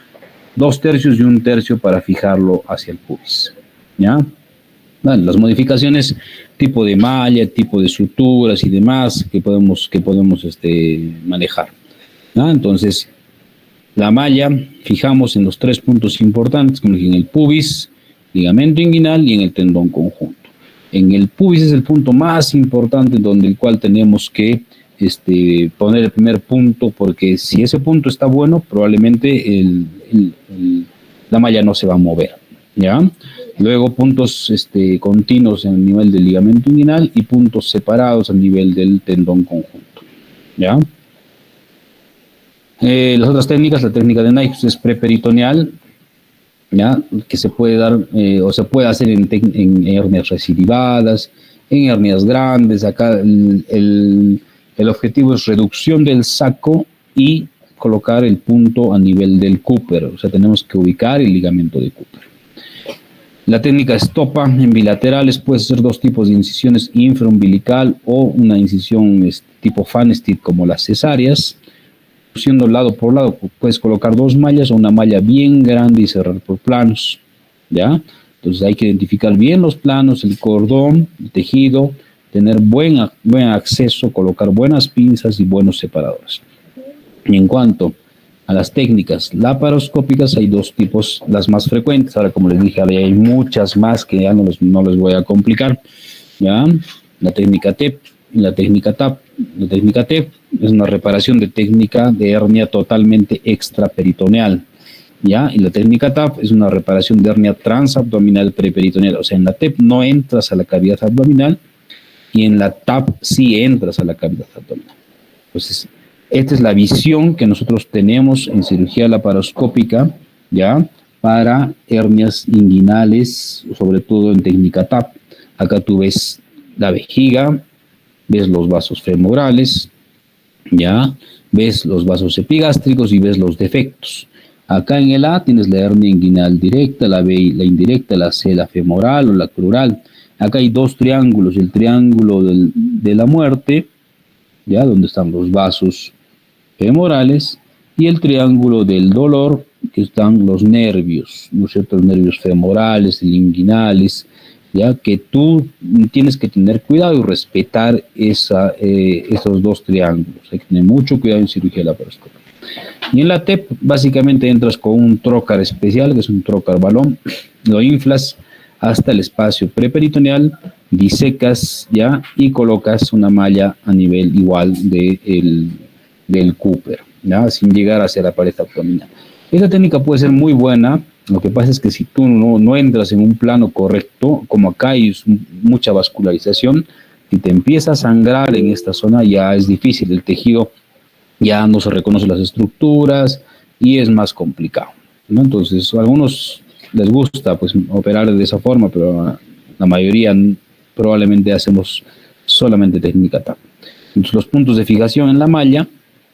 2/3 y 1/3 para fijarlo hacia el pubis, ¿ya? Bueno, las modificaciones, tipo de malla, tipo de suturas y demás que podemos manejar, ¿ya? Entonces, la malla fijamos en los 3 puntos importantes, como en el pubis, ligamento inguinal y en el tendón conjunto. En el pubis es el punto más importante donde el cual tenemos que poner el primer punto, porque si ese punto está bueno, probablemente la malla no se va a mover, ¿ya? Luego puntos continuos en el nivel del ligamento inguinal y puntos separados a nivel del tendón conjunto, ¿ya? Las otras técnicas, la técnica de Knight es preperitoneal, ¿ya? Que se puede dar o se puede hacer en hernias recidivadas, en hernias grandes. Acá el objetivo es reducción del saco y colocar el punto a nivel del Cooper, o sea, tenemos que ubicar el ligamento de Cooper. La técnica estopa en bilaterales puede ser 2 tipos de incisiones, infraumbilical o una incisión tipo Fanstead como las cesáreas. Siendo lado por lado, puedes colocar 2 mallas o una malla bien grande y cerrar por planos, ¿ya? Entonces hay que identificar bien los planos, el cordón, el tejido, tener buen acceso, colocar buenas pinzas y buenos separadores. Y en cuanto a las técnicas laparoscópicas, hay 2 tipos, las más frecuentes. Ahora, como les dije, hay muchas más que ya no les voy a complicar, ¿ya? La técnica TEP y la técnica TAP. La técnica TEP es una reparación de técnica de hernia totalmente extraperitoneal, ¿ya? Y la técnica TAP es una reparación de hernia transabdominal preperitoneal. O sea, en la TEP no entras a la cavidad abdominal y en la TAP sí entras a la cavidad abdominal. Entonces, esta es la visión que nosotros tenemos en cirugía laparoscópica, ¿ya? Para hernias inguinales, sobre todo en técnica TAP. Acá tú ves la vejiga, ves los vasos femorales, ¿ya? Ves los vasos epigástricos y ves los defectos. Acá en el A tienes la hernia inguinal directa, la B la indirecta, la C la femoral o la crural. Acá hay 2 triángulos, el triángulo de la muerte, ¿ya? Donde están los vasos femorales, y el triángulo del dolor, que están los nervios, ¿no es cierto? Los nervios femorales, inguinales, ya que tú tienes que tener cuidado y respetar esos 2 triángulos. Hay que tener mucho cuidado en cirugía laparoscópica. Y en la TEP, básicamente entras con un trocar especial, que es un trocar balón, lo inflas hasta el espacio preperitoneal, disecas ya y colocas una malla a nivel igual del Cooper, ¿ya? Sin llegar hacia la pared abdominal. Esta técnica puede ser muy buena. Lo que pasa es que si tú no entras en un plano correcto, como acá hay mucha vascularización, si te empieza a sangrar en esta zona ya es difícil, el tejido ya no se reconoce las estructuras y es más complicado, ¿no? Entonces a algunos les gusta pues operar de esa forma, pero la mayoría probablemente hacemos solamente técnica TAP. Entonces los puntos de fijación en la malla,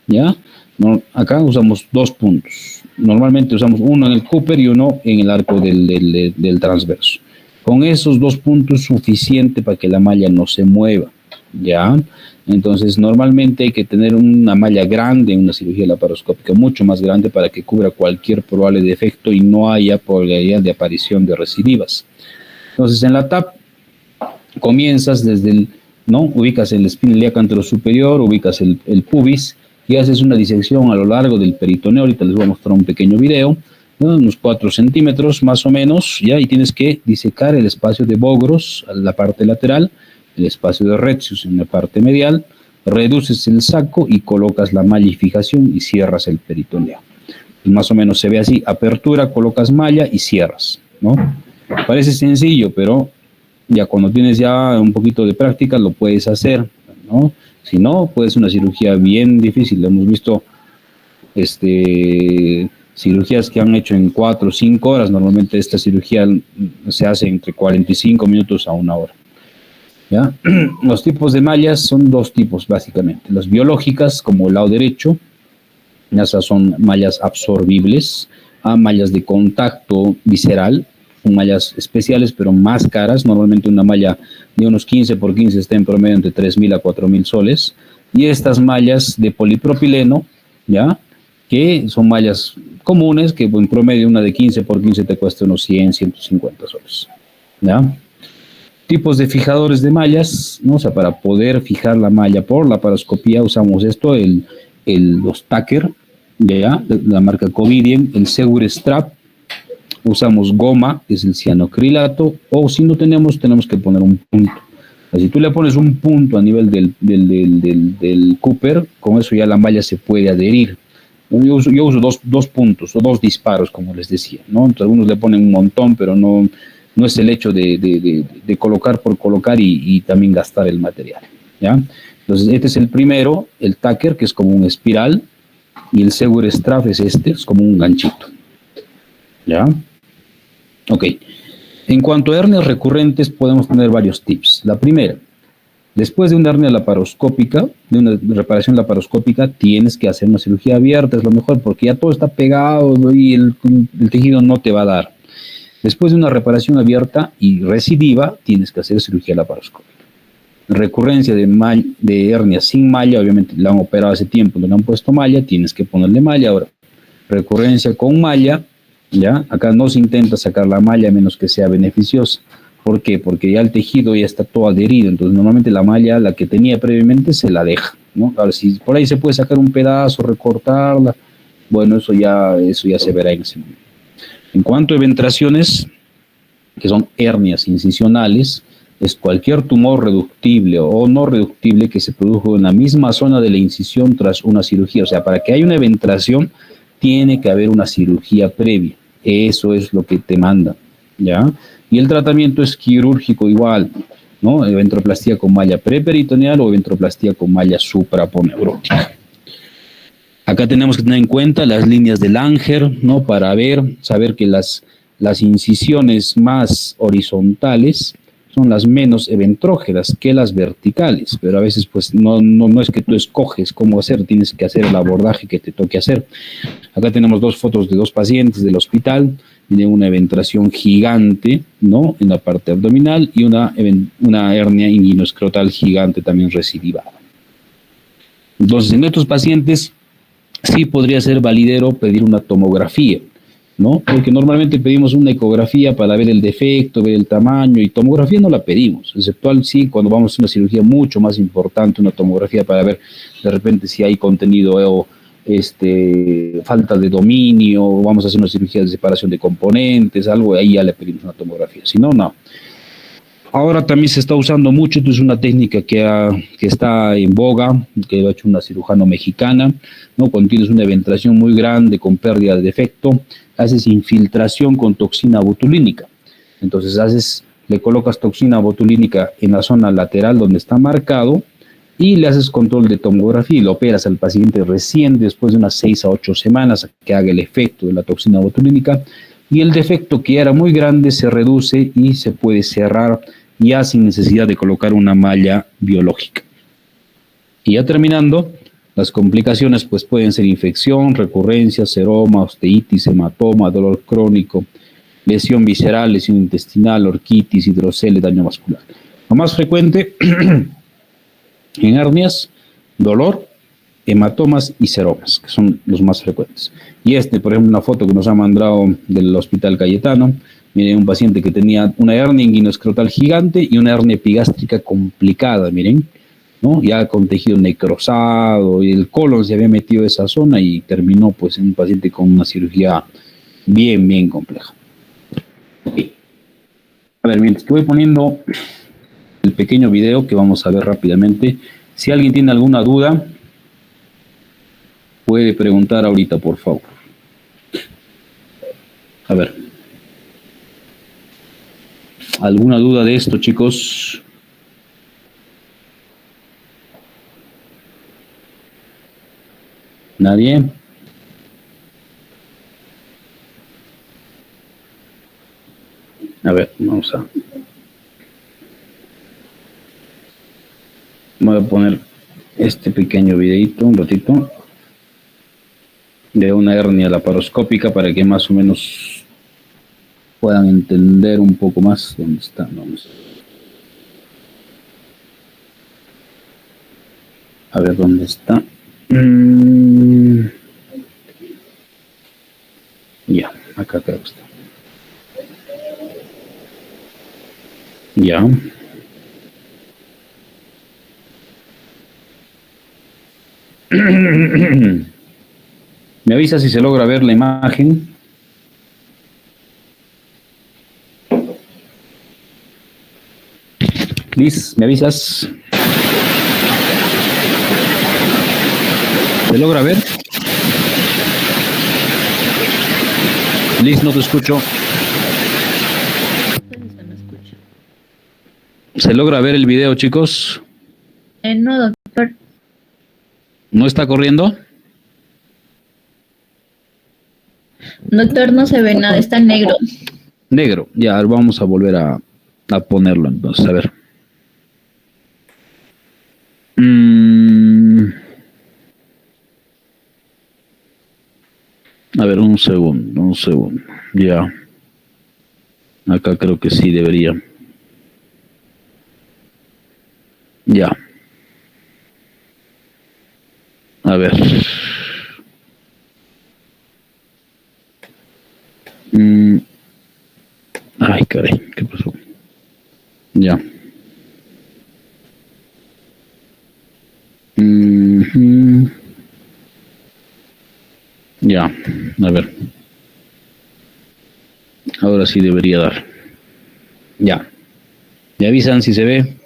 ¿ya? No, acá usamos 2 puntos. Normalmente usamos uno en el Cooper y uno en el arco del transverso. Con esos 2 puntos es suficiente para que la malla no se mueva, ¿ya? Entonces, normalmente hay que tener una malla grande en una cirugía laparoscópica, mucho más grande para que cubra cualquier probable defecto y no haya probabilidad de aparición de recidivas. Entonces, en la TAP comienzas desde ubicas el espina ilíaca anterosuperior, ubicas el pubis y haces una disección a lo largo del peritoneo. Ahorita les voy a mostrar un pequeño video, ¿no? Unos 4 centímetros más o menos, ¿ya? Y tienes que disecar el espacio de Bogros a la parte lateral, el espacio de Retzius en la parte medial, reduces el saco y colocas la malla y fijación y cierras el peritoneo. Y más o menos se ve así: apertura, colocas malla y cierras, ¿no? Parece sencillo, pero ya cuando tienes ya un poquito de práctica lo puedes hacer, ¿no? Si no, pues una cirugía bien difícil. Hemos visto cirugías que han hecho en 4 o 5 horas. Normalmente esta cirugía se hace entre 45 minutos a 1 hora, ¿ya? Los tipos de mallas son 2 tipos básicamente. Las biológicas, como el lado derecho, esas son mallas absorbibles, a mallas de contacto visceral. Son mallas especiales, pero más caras. Normalmente una malla de unos 15 por 15 está en promedio entre 3.000 a 4.000 soles. Y estas mallas de polipropileno, ¿ya? Que son mallas comunes, que en promedio una de 15 por 15 te cuesta unos 100, 150 soles, ¿ya? Tipos de fijadores de mallas, ¿no? O sea, para poder fijar la malla por laparoscopía usamos los Tacker, ¿ya? La marca Covidien, el Segure Strap. Usamos goma, que es el cianocrilato, o si no tenemos que poner un punto. O sea, si tú le pones un punto a nivel del Cooper, con eso ya la malla se puede adherir. Yo uso dos puntos o 2 disparos, como les decía, ¿no? Entonces, algunos le ponen un montón, pero no es el hecho de colocar por colocar y también gastar el material, ¿ya? Entonces, este es el primero, el Tacker, que es como un espiral, y el Segure Strap es como un ganchito, ¿ya? Ok. En cuanto a hernias recurrentes, podemos tener varios tips. La primera: después de una hernia laparoscópica, de una reparación laparoscópica, tienes que hacer una cirugía abierta, es lo mejor, porque ya todo está pegado, ¿no? Y el tejido no te va a dar. Después de una reparación abierta y recidiva, tienes que hacer cirugía laparoscópica. Recurrencia de hernia sin malla, obviamente la han operado hace tiempo, no le han puesto malla, tienes que ponerle malla. Ahora, recurrencia con malla, ¿ya? Acá no se intenta sacar la malla a menos que sea beneficiosa. ¿Por qué? Porque ya el tejido ya está todo adherido. Entonces normalmente la malla, la que tenía previamente, se la deja, ¿no? Ahora, si por ahí se puede sacar un pedazo, recortarla, bueno, eso ya se verá en ese momento. En cuanto a eventraciones, que son hernias incisionales, es cualquier tumor reductible o no reductible que se produjo en la misma zona de la incisión tras una cirugía. O sea, para que haya una eventración, tiene que haber una cirugía previa. Eso es lo que te manda, ¿ya? Y el tratamiento es quirúrgico igual, ¿no? Eventroplastía con malla preperitoneal o eventroplastía con malla supraponeurótica. Acá tenemos que tener en cuenta las líneas de Langer, ¿no? Para saber que las incisiones más horizontales son las menos eventrógenas que las verticales, pero a veces pues no es que tú escoges cómo hacer, tienes que hacer el abordaje que te toque hacer. Acá tenemos 2 fotos de 2 pacientes del hospital, tiene una eventración gigante, ¿no? En la parte abdominal y una hernia inguinoescrotal gigante también recidivada. Entonces, en estos pacientes sí podría ser validero pedir una tomografía, ¿no? Porque normalmente pedimos una ecografía para ver el defecto, ver el tamaño, y tomografía no la pedimos, exceptual sí cuando vamos a una cirugía mucho más importante, una tomografía para ver de repente si hay contenido o falta de dominio, o vamos a hacer una cirugía de separación de componentes, algo, ahí ya le pedimos una tomografía, si no, no. Ahora también se está usando mucho, esto es una técnica que está en boga, que lo ha hecho una cirujana mexicana, ¿no? Cuando tienes una ventlación muy grande con pérdida de efecto, haces infiltración con toxina botulínica. Entonces le colocas toxina botulínica en la zona lateral donde está marcado y le haces control de tomografía y lo operas al paciente recién después de unas 6 a 8 semanas a que haga el efecto de la toxina botulínica y el defecto que era muy grande se reduce y se puede cerrar ya sin necesidad de colocar una malla biológica. Y ya terminando, las complicaciones pues pueden ser infección, recurrencia, seroma, osteitis, hematoma, dolor crónico, lesión visceral, lesión intestinal, orquitis, hidrocele, daño vascular. Lo más frecuente en hernias, dolor, hematomas y seromas, que son los más frecuentes. Y por ejemplo, una foto que nos ha mandado del Hospital Cayetano, miren, un paciente que tenía una hernia inguinoescrotal gigante y una hernia epigástrica complicada, miren, ¿no? Ya con tejido necrosado, y el colon se había metido a esa zona y terminó pues en un paciente con una cirugía bien compleja. A ver, mientras que voy poniendo el pequeño video que vamos a ver rápidamente, si alguien tiene alguna duda, puede preguntar ahorita, por favor. A ver. ¿Alguna duda de esto, chicos? ¿Nadie? A ver, voy a poner este pequeño videito un ratito de una hernia laparoscópica para que más o menos puedan entender un poco más dónde está. Vamos a ver dónde está. Ya, acá creo que está. Ya. Me avisa si se logra ver la imagen. Liz, ¿me avisas? ¿Se logra ver? Liz, no te escucho. ¿Se logra ver el video, chicos? No, doctor. ¿No está corriendo? Doctor, no se ve nada, está negro. Negro, ya vamos a volver a ponerlo entonces, a ver. A ver, un segundo, ya. Acá creo que sí debería. Ya. A ver. Ay, caray, ¿qué pasó? Ya. Ya, a ver. Ahora sí debería dar. Ya. ¿Me avisan si se ve?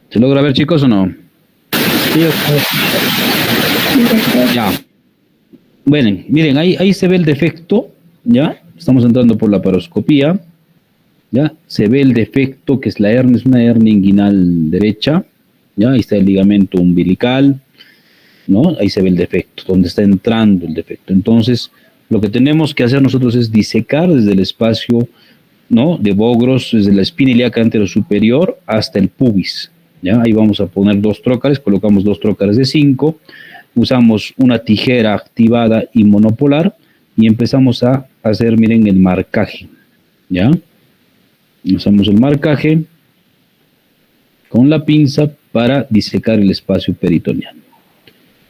¿Se logra ver, chicos, o no? Sí, ya. Bueno, miren, ahí se ve el defecto, ¿ya? Estamos entrando por la paroscopía, ¿ya? Se ve el defecto, que es la hernia, es una hernia inguinal derecha, ¿ya? Ahí está el ligamento umbilical, ¿no? Ahí se ve el defecto, donde está entrando el defecto. Entonces, lo que tenemos que hacer nosotros es disecar desde el espacio, ¿no? De Bogros, desde la espina ilíaca anterosuperior hasta el pubis, ¿ya? Ahí vamos a poner 2 trócares, colocamos 2 trócares de 5, usamos una tijera activada y monopolar y empezamos a hacer, miren, el marcaje, ¿ya? Usamos el marcaje con la pinza para disecar el espacio peritoneal,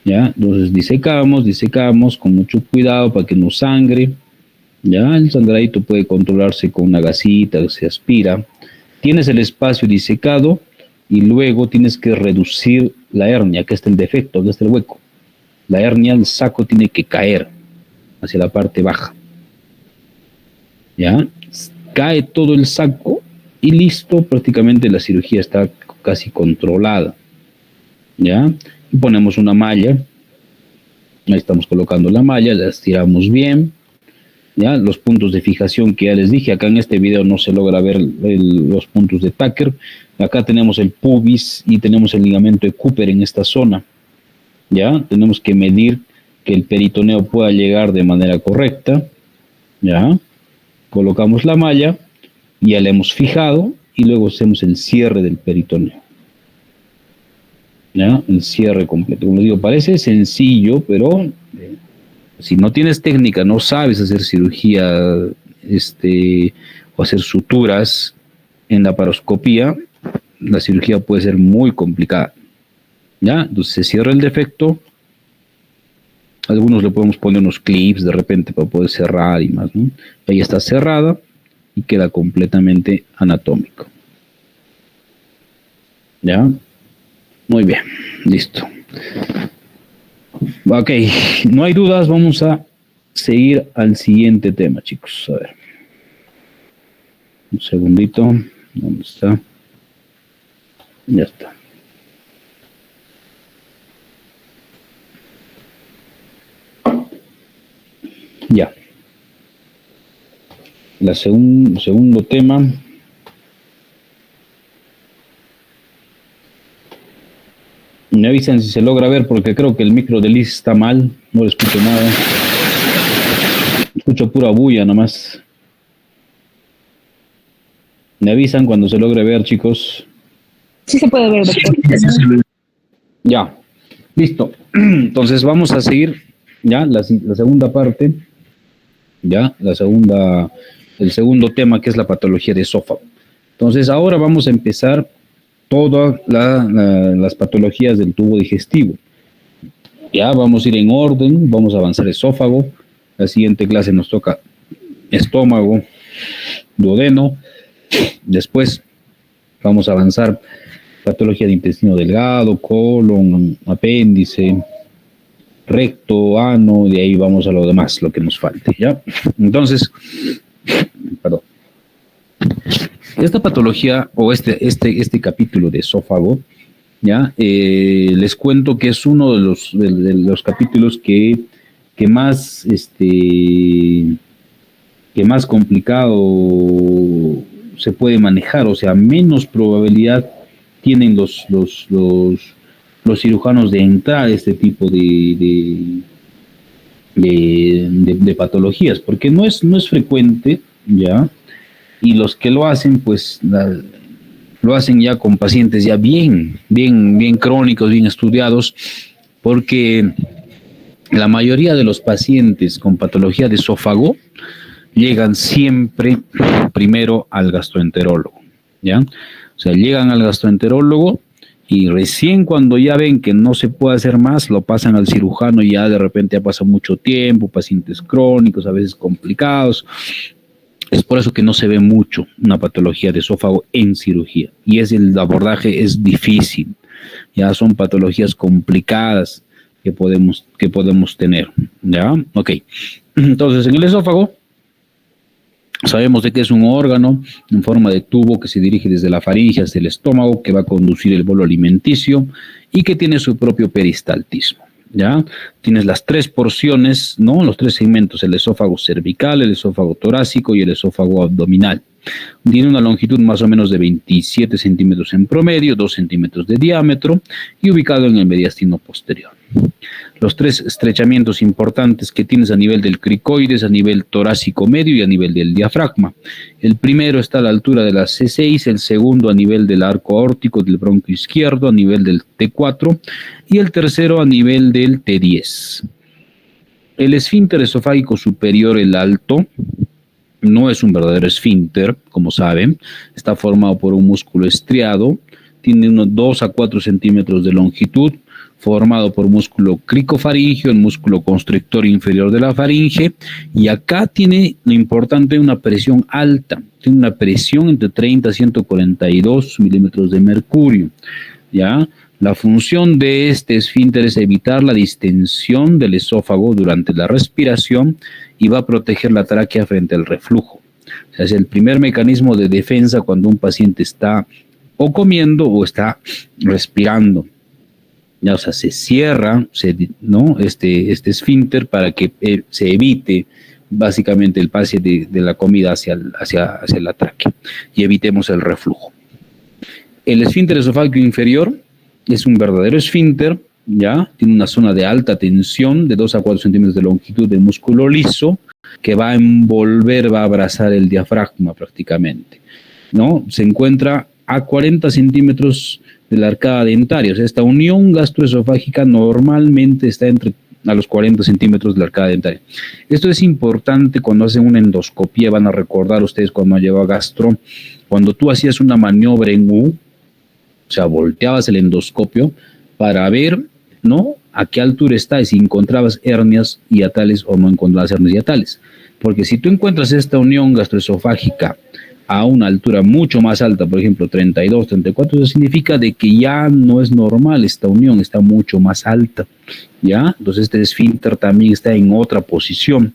¿ya? Entonces disecamos con mucho cuidado para que no sangre, ¿ya? El sangradito puede controlarse con una gasita, se aspira. Tienes el espacio disecado y luego tienes que reducir la hernia, que está el defecto, que está el hueco, la hernia, el saco tiene que caer hacia la parte baja. ¿Ya? Cae todo el saco y listo, prácticamente la cirugía está casi controlada. ¿Ya? Y ponemos una malla. Ahí estamos colocando la malla, la estiramos bien. ¿Ya? Los puntos de fijación que ya les dije, acá en este video no se logra ver los puntos de Tucker. Acá tenemos el pubis y tenemos el ligamento de Cooper en esta zona. ¿Ya? Tenemos que medir que el peritoneo pueda llegar de manera correcta. ¿Ya? Colocamos la malla, ya la hemos fijado y luego hacemos el cierre del peritoneo. ¿Ya? El cierre completo. Como les digo, parece sencillo, pero si no tienes técnica, no sabes hacer cirugía o hacer suturas en la paroscopía, la cirugía puede ser muy complicada. ¿Ya? Entonces se cierra el defecto. Algunos le podemos poner unos clips de repente para poder cerrar y más, ¿no? Ahí está cerrada y queda completamente anatómico. ¿Ya? Muy bien, listo. Ok, no hay dudas, vamos a seguir al siguiente tema, chicos. A ver. Un segundito. ¿Dónde está? Ya está. Ya. Segundo tema. Me avisan si se logra ver porque creo que el micro de Liz está mal. No le escucho nada. Escucho pura bulla nomás. Me avisan cuando se logre ver, chicos. Sí se puede ver, doctor. Ya. Listo. Entonces vamos a seguir ya la segunda parte. Ya, el segundo tema, que es la patología de esófago. Entonces, ahora vamos a empezar todas las patologías del tubo digestivo. Ya, vamos a ir en orden, vamos a avanzar esófago. La siguiente clase nos toca estómago, duodeno. Después vamos a avanzar patología de intestino delgado, colon, apéndice, recto, ano, de ahí vamos a lo demás, lo que nos falte, ¿ya? Entonces, perdón. Esta patología o este capítulo de esófago, ¿ya? Les cuento que es uno de los capítulos que más, que más complicado se puede manejar, o sea, menos probabilidad tienen los cirujanos de entrar a este tipo de patologías, porque no es frecuente, ¿ya? Y los que lo hacen, pues lo hacen ya con pacientes ya bien crónicos, bien estudiados, porque la mayoría de los pacientes con patología de esófago llegan siempre primero al gastroenterólogo, ¿ya? O sea, llegan al gastroenterólogo y recién cuando ya ven que no se puede hacer más, lo pasan al cirujano y ya de repente ya pasa mucho tiempo, pacientes crónicos, a veces complicados. Es por eso que no se ve mucho una patología de esófago en cirugía. Y el abordaje es difícil. Ya son patologías complicadas que podemos tener. ¿Ya? Ok. Entonces, en el esófago, sabemos de que es un órgano en forma de tubo que se dirige desde la faringe hasta el estómago, que va a conducir el bolo alimenticio y que tiene su propio peristaltismo. ¿Ya? Tienes las tres porciones, ¿no? Los tres segmentos, el esófago cervical, el esófago torácico y el esófago abdominal. Tiene una longitud más o menos de 27 centímetros en promedio, 2 centímetros de diámetro y ubicado en el mediastino posterior. Los tres estrechamientos importantes que tienes a nivel del cricoides, a nivel torácico medio y a nivel del diafragma. El primero está a la altura de la C6, el segundo a nivel del arco aórtico del bronquio izquierdo, a nivel del T4 y el tercero a nivel del T10. El esfínter esofágico superior, el alto, no es un verdadero esfínter, como saben, está formado por un músculo estriado, tiene unos 2 a 4 centímetros de longitud, formado por músculo cricofaringeo, el músculo constrictor inferior de la faringe, y acá tiene lo importante, una presión alta, tiene una presión entre 30 a 142 milímetros de mercurio, ¿ya? La función de este esfínter es evitar la distensión del esófago durante la respiración y va a proteger la tráquea frente al reflujo. O sea, es el primer mecanismo de defensa cuando un paciente está o comiendo o está respirando. Ya, o sea, se cierra, ¿no? este esfínter para que se evite básicamente el pase de la comida hacia la tráquea y evitemos el reflujo. El esfínter esofágico inferior es un verdadero esfínter, ¿ya? Tiene una zona de alta tensión de 2 a 4 centímetros de longitud de músculo liso que va a envolver, va a abrazar el diafragma prácticamente, ¿no? Se encuentra a 40 centímetros de la arcada dentaria. O sea, esta unión gastroesofágica normalmente está a los 40 centímetros de la arcada dentaria. Esto es importante cuando hacen una endoscopía, van a recordar ustedes cuando lleva gastro, cuando tú hacías una maniobra en U, o sea, volteabas el endoscopio para ver, ¿no?, a qué altura está y si encontrabas hernias hiatales o no encontrabas hernias hiatales. Porque si tú encuentras esta unión gastroesofágica a una altura mucho más alta, por ejemplo, 32, 34, eso significa de que ya no es normal esta unión, está mucho más alta, ¿ya? Entonces este esfínter también está en otra posición.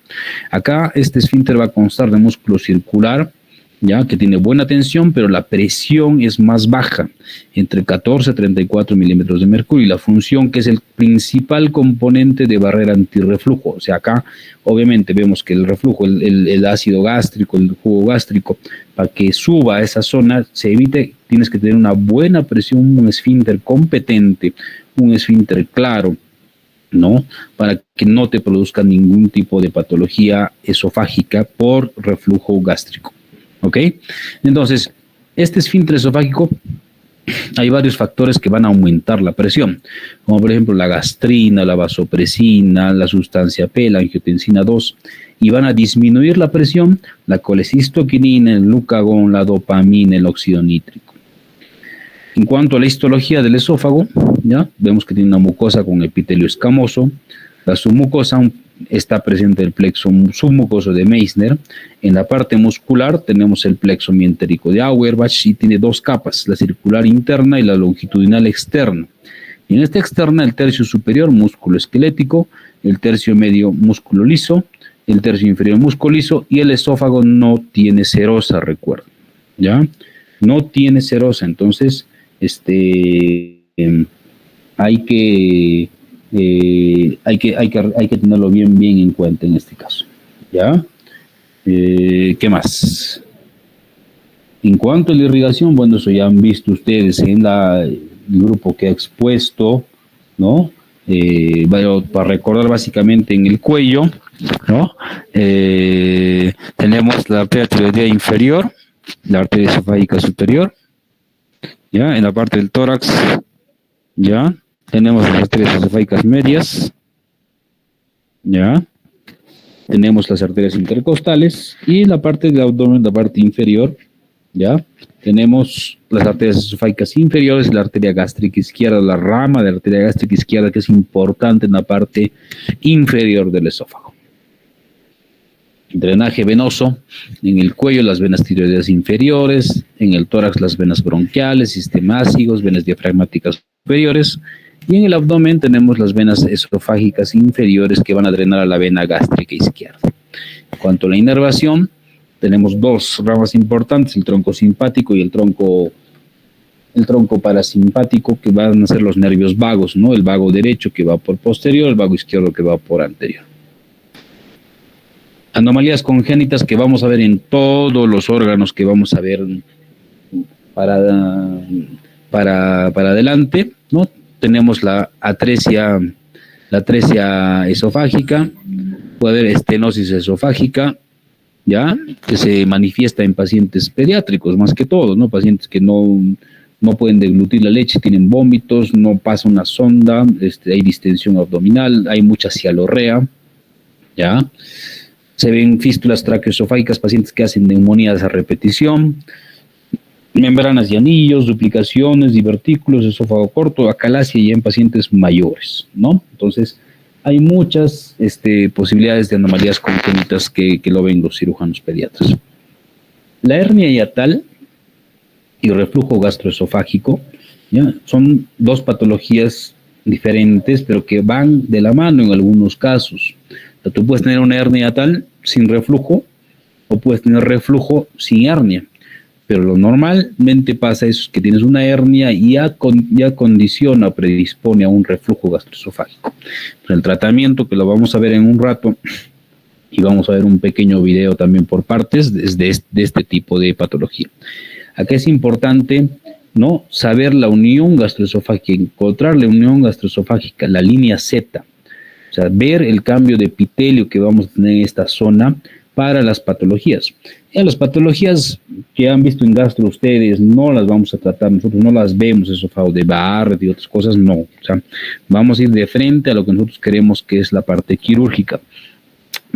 Acá este esfínter va a constar de músculo circular, ¿ya?, que tiene buena tensión, pero la presión es más baja, entre 14 a 34 milímetros de mercurio, y la función, que es el principal componente de barrera antirreflujo. O sea, acá obviamente vemos que el reflujo, el ácido gástrico, el jugo gástrico, para que suba a esa zona, se evite, tienes que tener una buena presión, un esfínter competente, un esfínter claro, ¿no?, para que no te produzca ningún tipo de patología esofágica por reflujo gástrico. ¿Ok? Entonces, este esfínter esofágico, hay varios factores que van a aumentar la presión, como por ejemplo la gastrina, la vasopresina, la sustancia P, la angiotensina 2, y van a disminuir la presión, la colecistoquinina, el glucagón, la dopamina, el óxido nítrico. En cuanto a la histología del esófago, ¿ya?, vemos que tiene una mucosa con epitelio escamoso. La submucosa está presente el plexo submucoso de Meissner. En la parte muscular tenemos el plexo mientérico de Auerbach y tiene 2 capas, la circular interna y la longitudinal externa. Y en esta externa, el tercio superior, músculo esquelético, el tercio medio, músculo liso, el tercio inferior, músculo liso, y el esófago no tiene serosa, recuerden, ¿ya? No tiene serosa, entonces hay que tenerlo bien en cuenta en este caso, ¿ya? ¿Qué más? En cuanto a la irrigación, bueno, eso ya han visto ustedes en el grupo que ha expuesto, ¿no? Para recordar básicamente en el cuello, ¿no? Tenemos la arteria tiroidea inferior, la arteria esofágica superior, ¿ya? En la parte del tórax, ¿ya? Tenemos las arterias esofágicas medias, ¿ya? Tenemos las arterias intercostales y en la parte del abdomen, la parte inferior, ¿ya? Tenemos las arterias esofágicas inferiores, la arteria gástrica izquierda, la rama de la arteria gástrica izquierda, que es importante en la parte inferior del esófago. Drenaje venoso, en el cuello las venas tiroideas inferiores, en el tórax las venas bronquiales, sistemáticos, venas diafragmáticas superiores, y en el abdomen tenemos las venas esofágicas inferiores que van a drenar a la vena gástrica izquierda. En cuanto a la inervación, tenemos 2 ramas importantes, el tronco simpático y el tronco parasimpático, que van a ser los nervios vagos, ¿no? El vago derecho que va por posterior, el vago izquierdo que va por anterior. Anomalías congénitas que vamos a ver en todos los órganos que vamos a ver para adelante, ¿no? Tenemos la atresia esofágica, puede haber estenosis esofágica, ¿ya?, que se manifiesta en pacientes pediátricos más que todo, ¿no? Pacientes que no pueden deglutir la leche, tienen vómitos, no pasa una sonda, hay distensión abdominal, hay mucha cialorrea, ¿ya? Se ven fístulas traqueoesofágicas, pacientes que hacen neumonías a repetición, membranas y anillos, duplicaciones, divertículos, esófago corto, acalasia y en pacientes mayores, ¿no? Entonces, hay muchas posibilidades de anomalías congénitas que lo ven los cirujanos pediatras. La hernia hiatal y reflujo gastroesofágico, ¿ya? Son dos patologías diferentes, pero que van de la mano en algunos casos. O sea, tú puedes tener una hernia tal sin reflujo o puedes tener reflujo sin hernia. Pero lo normalmente pasa es que tienes una hernia y ya condiciona, predispone a un reflujo gastroesofágico. El tratamiento, que lo vamos a ver en un rato, y vamos a ver un pequeño video también por partes de este tipo de patología. Aquí es importante, ¿no?, saber la unión gastroesofágica, encontrar la unión gastroesofágica, la línea Z, o sea, ver el cambio de epitelio que vamos a tener en esta zona para las patologías. Ya las patologías que han visto en gastro ustedes no las vamos a tratar, nosotros no las vemos, esófago de Barrett y otras cosas, no. O sea, vamos a ir de frente a lo que nosotros queremos, que es la parte quirúrgica.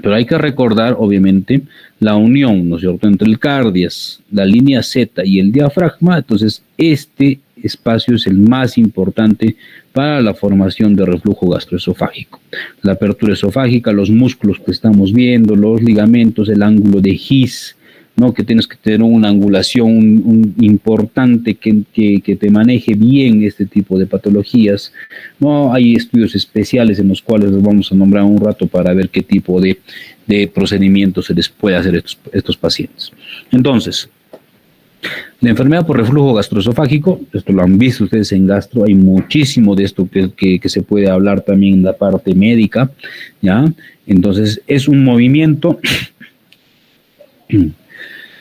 Pero hay que recordar, obviamente, la unión, ¿no es cierto?, entre el cardias, la línea Z y el diafragma. Entonces, este espacio es el más importante para la formación de reflujo gastroesofágico. La apertura esofágica, los músculos que estamos viendo, los ligamentos, el ángulo de His, ¿no?, que tienes que tener una angulación importante que te maneje bien este tipo de patologías. No hay estudios especiales en los cuales los vamos a nombrar un rato para ver qué tipo de procedimientos se les puede hacer a estos pacientes. Entonces, la enfermedad por reflujo gastroesofágico, esto lo han visto ustedes en gastro, hay muchísimo de esto que se puede hablar también en la parte médica, ¿ya? Entonces, es un movimiento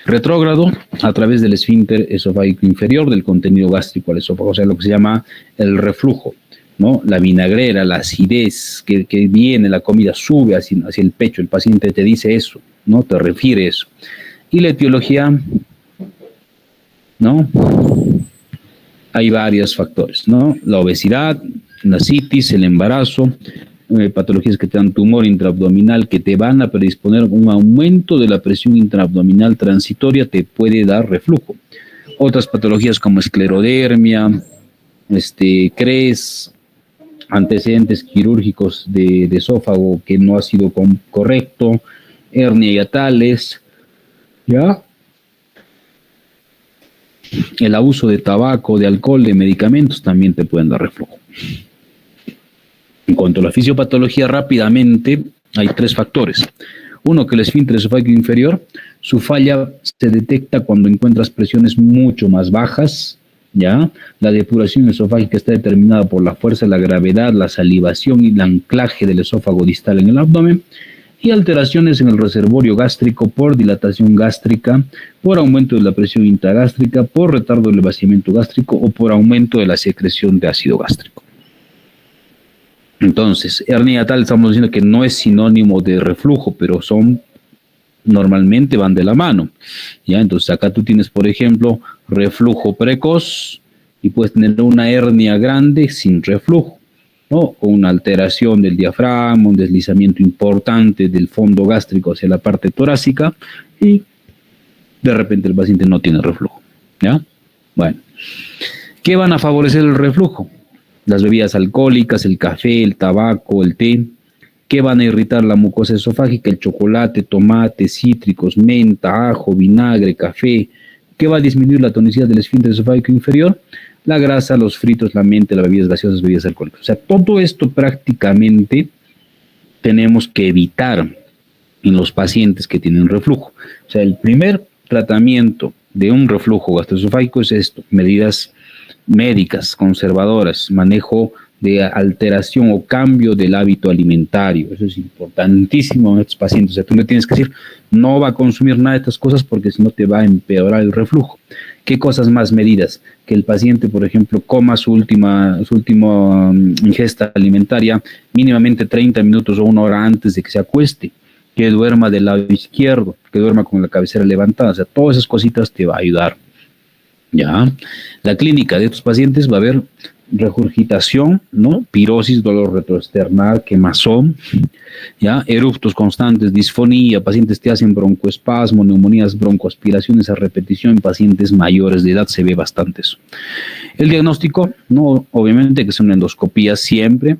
retrógrado a través del esfínter esofágico inferior, del contenido gástrico al esófago, o sea, lo que se llama el reflujo, ¿no? La vinagrera, la acidez que viene, la comida sube hacia el pecho, el paciente te dice eso, ¿no? Te refiere eso. Y la etiología, ¿no? Hay varios factores, ¿no? La obesidad, la citis, el embarazo, patologías que te dan tumor intraabdominal, que te van a predisponer un aumento de la presión intraabdominal transitoria, te puede dar reflujo. Otras patologías como esclerodermia, CRES, antecedentes quirúrgicos de esófago que no ha sido correcto, hernia hiatales, ¿ya? El abuso de tabaco, de alcohol, de medicamentos también te pueden dar reflujo. En cuanto a la fisiopatología, rápidamente hay tres factores. Uno, que el esfínter esofágico inferior, su falla se detecta cuando encuentras presiones mucho más bajas, ¿ya? La depuración esofágica está determinada por la fuerza, la gravedad, la salivación y el anclaje del esófago distal en el abdomen, y alteraciones en el reservorio gástrico por dilatación gástrica, por aumento de la presión intragástrica, por retardo del vaciamiento gástrico o por aumento de la secreción de ácido gástrico. Entonces, hernia hiatal estamos diciendo que no es sinónimo de reflujo, pero normalmente van de la mano, ¿ya? Entonces acá tú tienes, por ejemplo, reflujo precoz y puedes tener una hernia grande sin reflujo, ¿no? O una alteración del diafragma, un deslizamiento importante del fondo gástrico hacia la parte torácica y de repente el paciente no tiene reflujo, ¿ya? Bueno, ¿qué van a favorecer el reflujo? Las bebidas alcohólicas, el café, el tabaco, el té. ¿Qué van a irritar la mucosa esofágica? El chocolate, tomate, cítricos, menta, ajo, vinagre, café. ¿Qué va a disminuir la tonicidad del esfínter esofágico inferior? La grasa, los fritos, la menta, las bebidas gaseosas, bebidas alcohólicas. O sea, todo esto prácticamente tenemos que evitar en los pacientes que tienen reflujo. O sea, el primer tratamiento de un reflujo gastroesofágico es esto: medidas médicas, conservadoras, manejo de alteración o cambio del hábito alimentario. Eso es importantísimo en estos pacientes. O sea, tú le tienes que decir, no va a consumir nada de estas cosas porque si no te va a empeorar el reflujo. ¿Qué cosas más medidas? Que el paciente, por ejemplo, coma su última ingesta alimentaria mínimamente 30 minutos o 1 hora antes de que se acueste. Que duerma del lado izquierdo, que duerma con la cabecera levantada. O sea, todas esas cositas te va a ayudar. Ya, la clínica de estos pacientes va a haber regurgitación, ¿no? Pirosis, dolor retroesternal, quemazón, ya, eruptos constantes, disfonía, pacientes que hacen broncoespasmo, neumonías, broncoaspiraciones a repetición, en pacientes mayores de edad se ve bastante eso. El diagnóstico, no, obviamente que es una endoscopía siempre,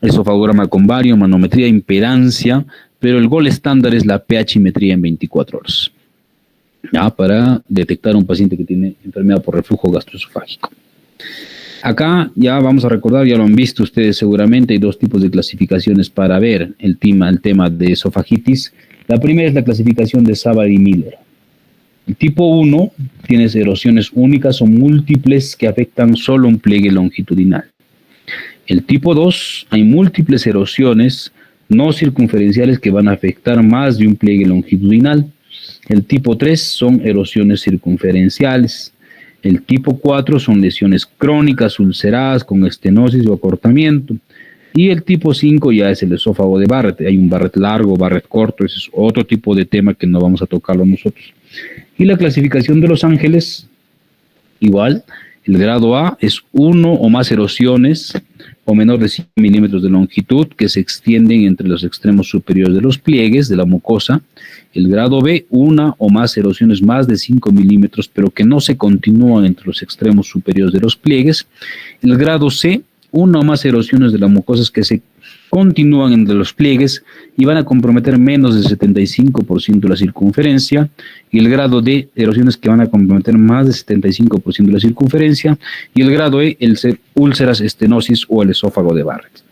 esofagograma con bario, manometría, impedancia, pero el gol estándar es la pH-metría en 24 horas. Ya, para detectar a un paciente que tiene enfermedad por reflujo gastroesofágico. Acá ya vamos a recordar, ya lo han visto ustedes seguramente, hay dos tipos de clasificaciones para ver el tema de esofagitis. La primera es la clasificación de Savary y Miller. El tipo 1 tienes erosiones únicas o múltiples que afectan solo un pliegue longitudinal. El tipo 2 hay múltiples erosiones no circunferenciales que van a afectar más de un pliegue longitudinal. El tipo 3 son erosiones circunferenciales. El tipo 4 son lesiones crónicas, ulceradas, con estenosis o acortamiento. Y el tipo 5 ya es el esófago de Barrett. Hay un Barrett largo, Barrett corto, ese es otro tipo de tema que no vamos a tocarlo nosotros. Y la clasificación de Los Ángeles, igual, el grado A es 1 o más erosiones o menor de 5 milímetros de longitud que se extienden entre los extremos superiores de los pliegues de la mucosa. El grado B, 1 o más erosiones más de 5 milímetros, pero que no se continúan entre los extremos superiores de los pliegues. El grado C, 1 o más erosiones de la mucosa que se continúan entre los pliegues y van a comprometer menos del 75% de la circunferencia. Y el grado D, erosiones que van a comprometer más del 75% de la circunferencia. Y el grado E, el úlceras, estenosis o el esófago de Barrett.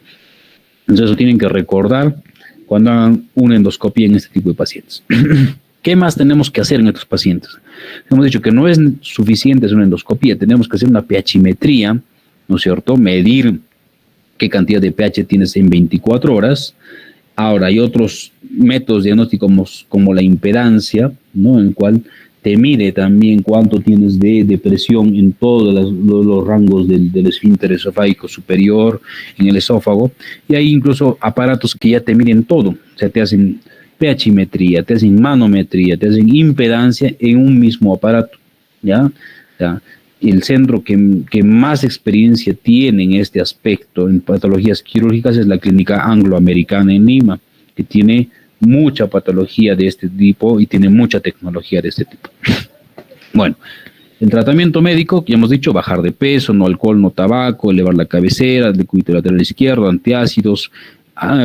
Entonces eso tienen que recordar cuando hagan una endoscopia en este tipo de pacientes. ¿Qué más tenemos que hacer en estos pacientes? Hemos dicho que no es suficiente hacer una endoscopia, tenemos que hacer una pHimetría, ¿no es cierto? Medir qué cantidad de pH tienes en 24 horas. Ahora, hay otros métodos diagnósticos como la impedancia, ¿no? En el cual te mide también cuánto tienes de presión en todos los rangos del esfínter esofágico superior, en el esófago. Y hay incluso aparatos que ya te miden todo. O sea, te hacen pHimetría, te hacen manometría, te hacen impedancia en un mismo aparato, ¿ya? ¿Ya? El centro que más experiencia tiene en este aspecto, en patologías quirúrgicas, es la Clínica Angloamericana en Lima, que tiene mucha patología de este tipo y tiene mucha tecnología de este tipo. Bueno, el tratamiento médico, ya hemos dicho, bajar de peso, no alcohol, no tabaco, elevar la cabecera, decúbito lateral izquierdo, antiácidos,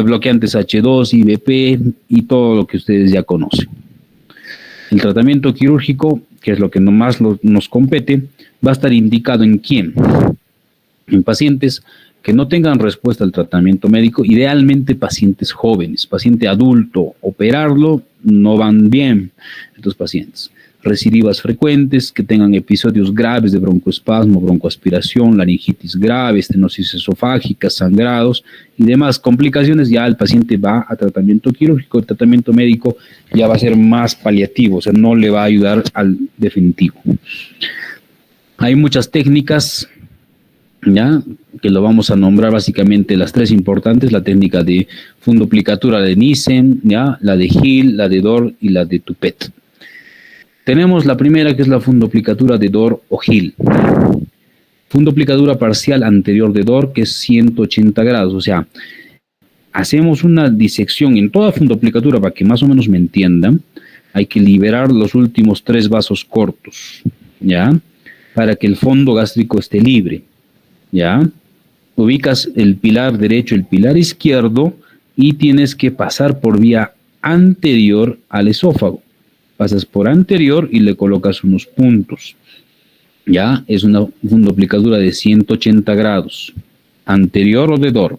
bloqueantes H2, IBP y todo lo que ustedes ya conocen. El tratamiento quirúrgico, que es lo que más nos compete, va a estar indicado en quién. En pacientes que no tengan respuesta al tratamiento médico, idealmente pacientes jóvenes, paciente adulto, operarlo no van bien estos pacientes. Recidivas frecuentes, que tengan episodios graves de broncoespasmo, broncoaspiración, laringitis grave, estenosis esofágica, sangrados y demás complicaciones, ya el paciente va a tratamiento quirúrgico. El tratamiento médico ya va a ser más paliativo, o sea, no le va a ayudar al definitivo. Hay muchas técnicas, ya, que lo vamos a nombrar básicamente las tres importantes: la técnica de fundoplicatura de Nissen, ya, la de Hill, la de Dor y la de Toupet. Tenemos la primera, que es la fundoplicatura de Dor o Hill. Fundoplicatura parcial anterior de Dor, que es 180 grados, o sea, hacemos una disección en toda fundoplicatura, para que más o menos me entiendan. Hay que liberar los últimos 3 vasos cortos, ¿ya? Para que el fondo gástrico esté libre, ¿ya? Ubicas el pilar derecho, el pilar izquierdo, y tienes que pasar por vía anterior al esófago. Pasas por anterior y le colocas unos puntos. Ya, es una fundoplicadura de 180 grados, anterior o de Dor.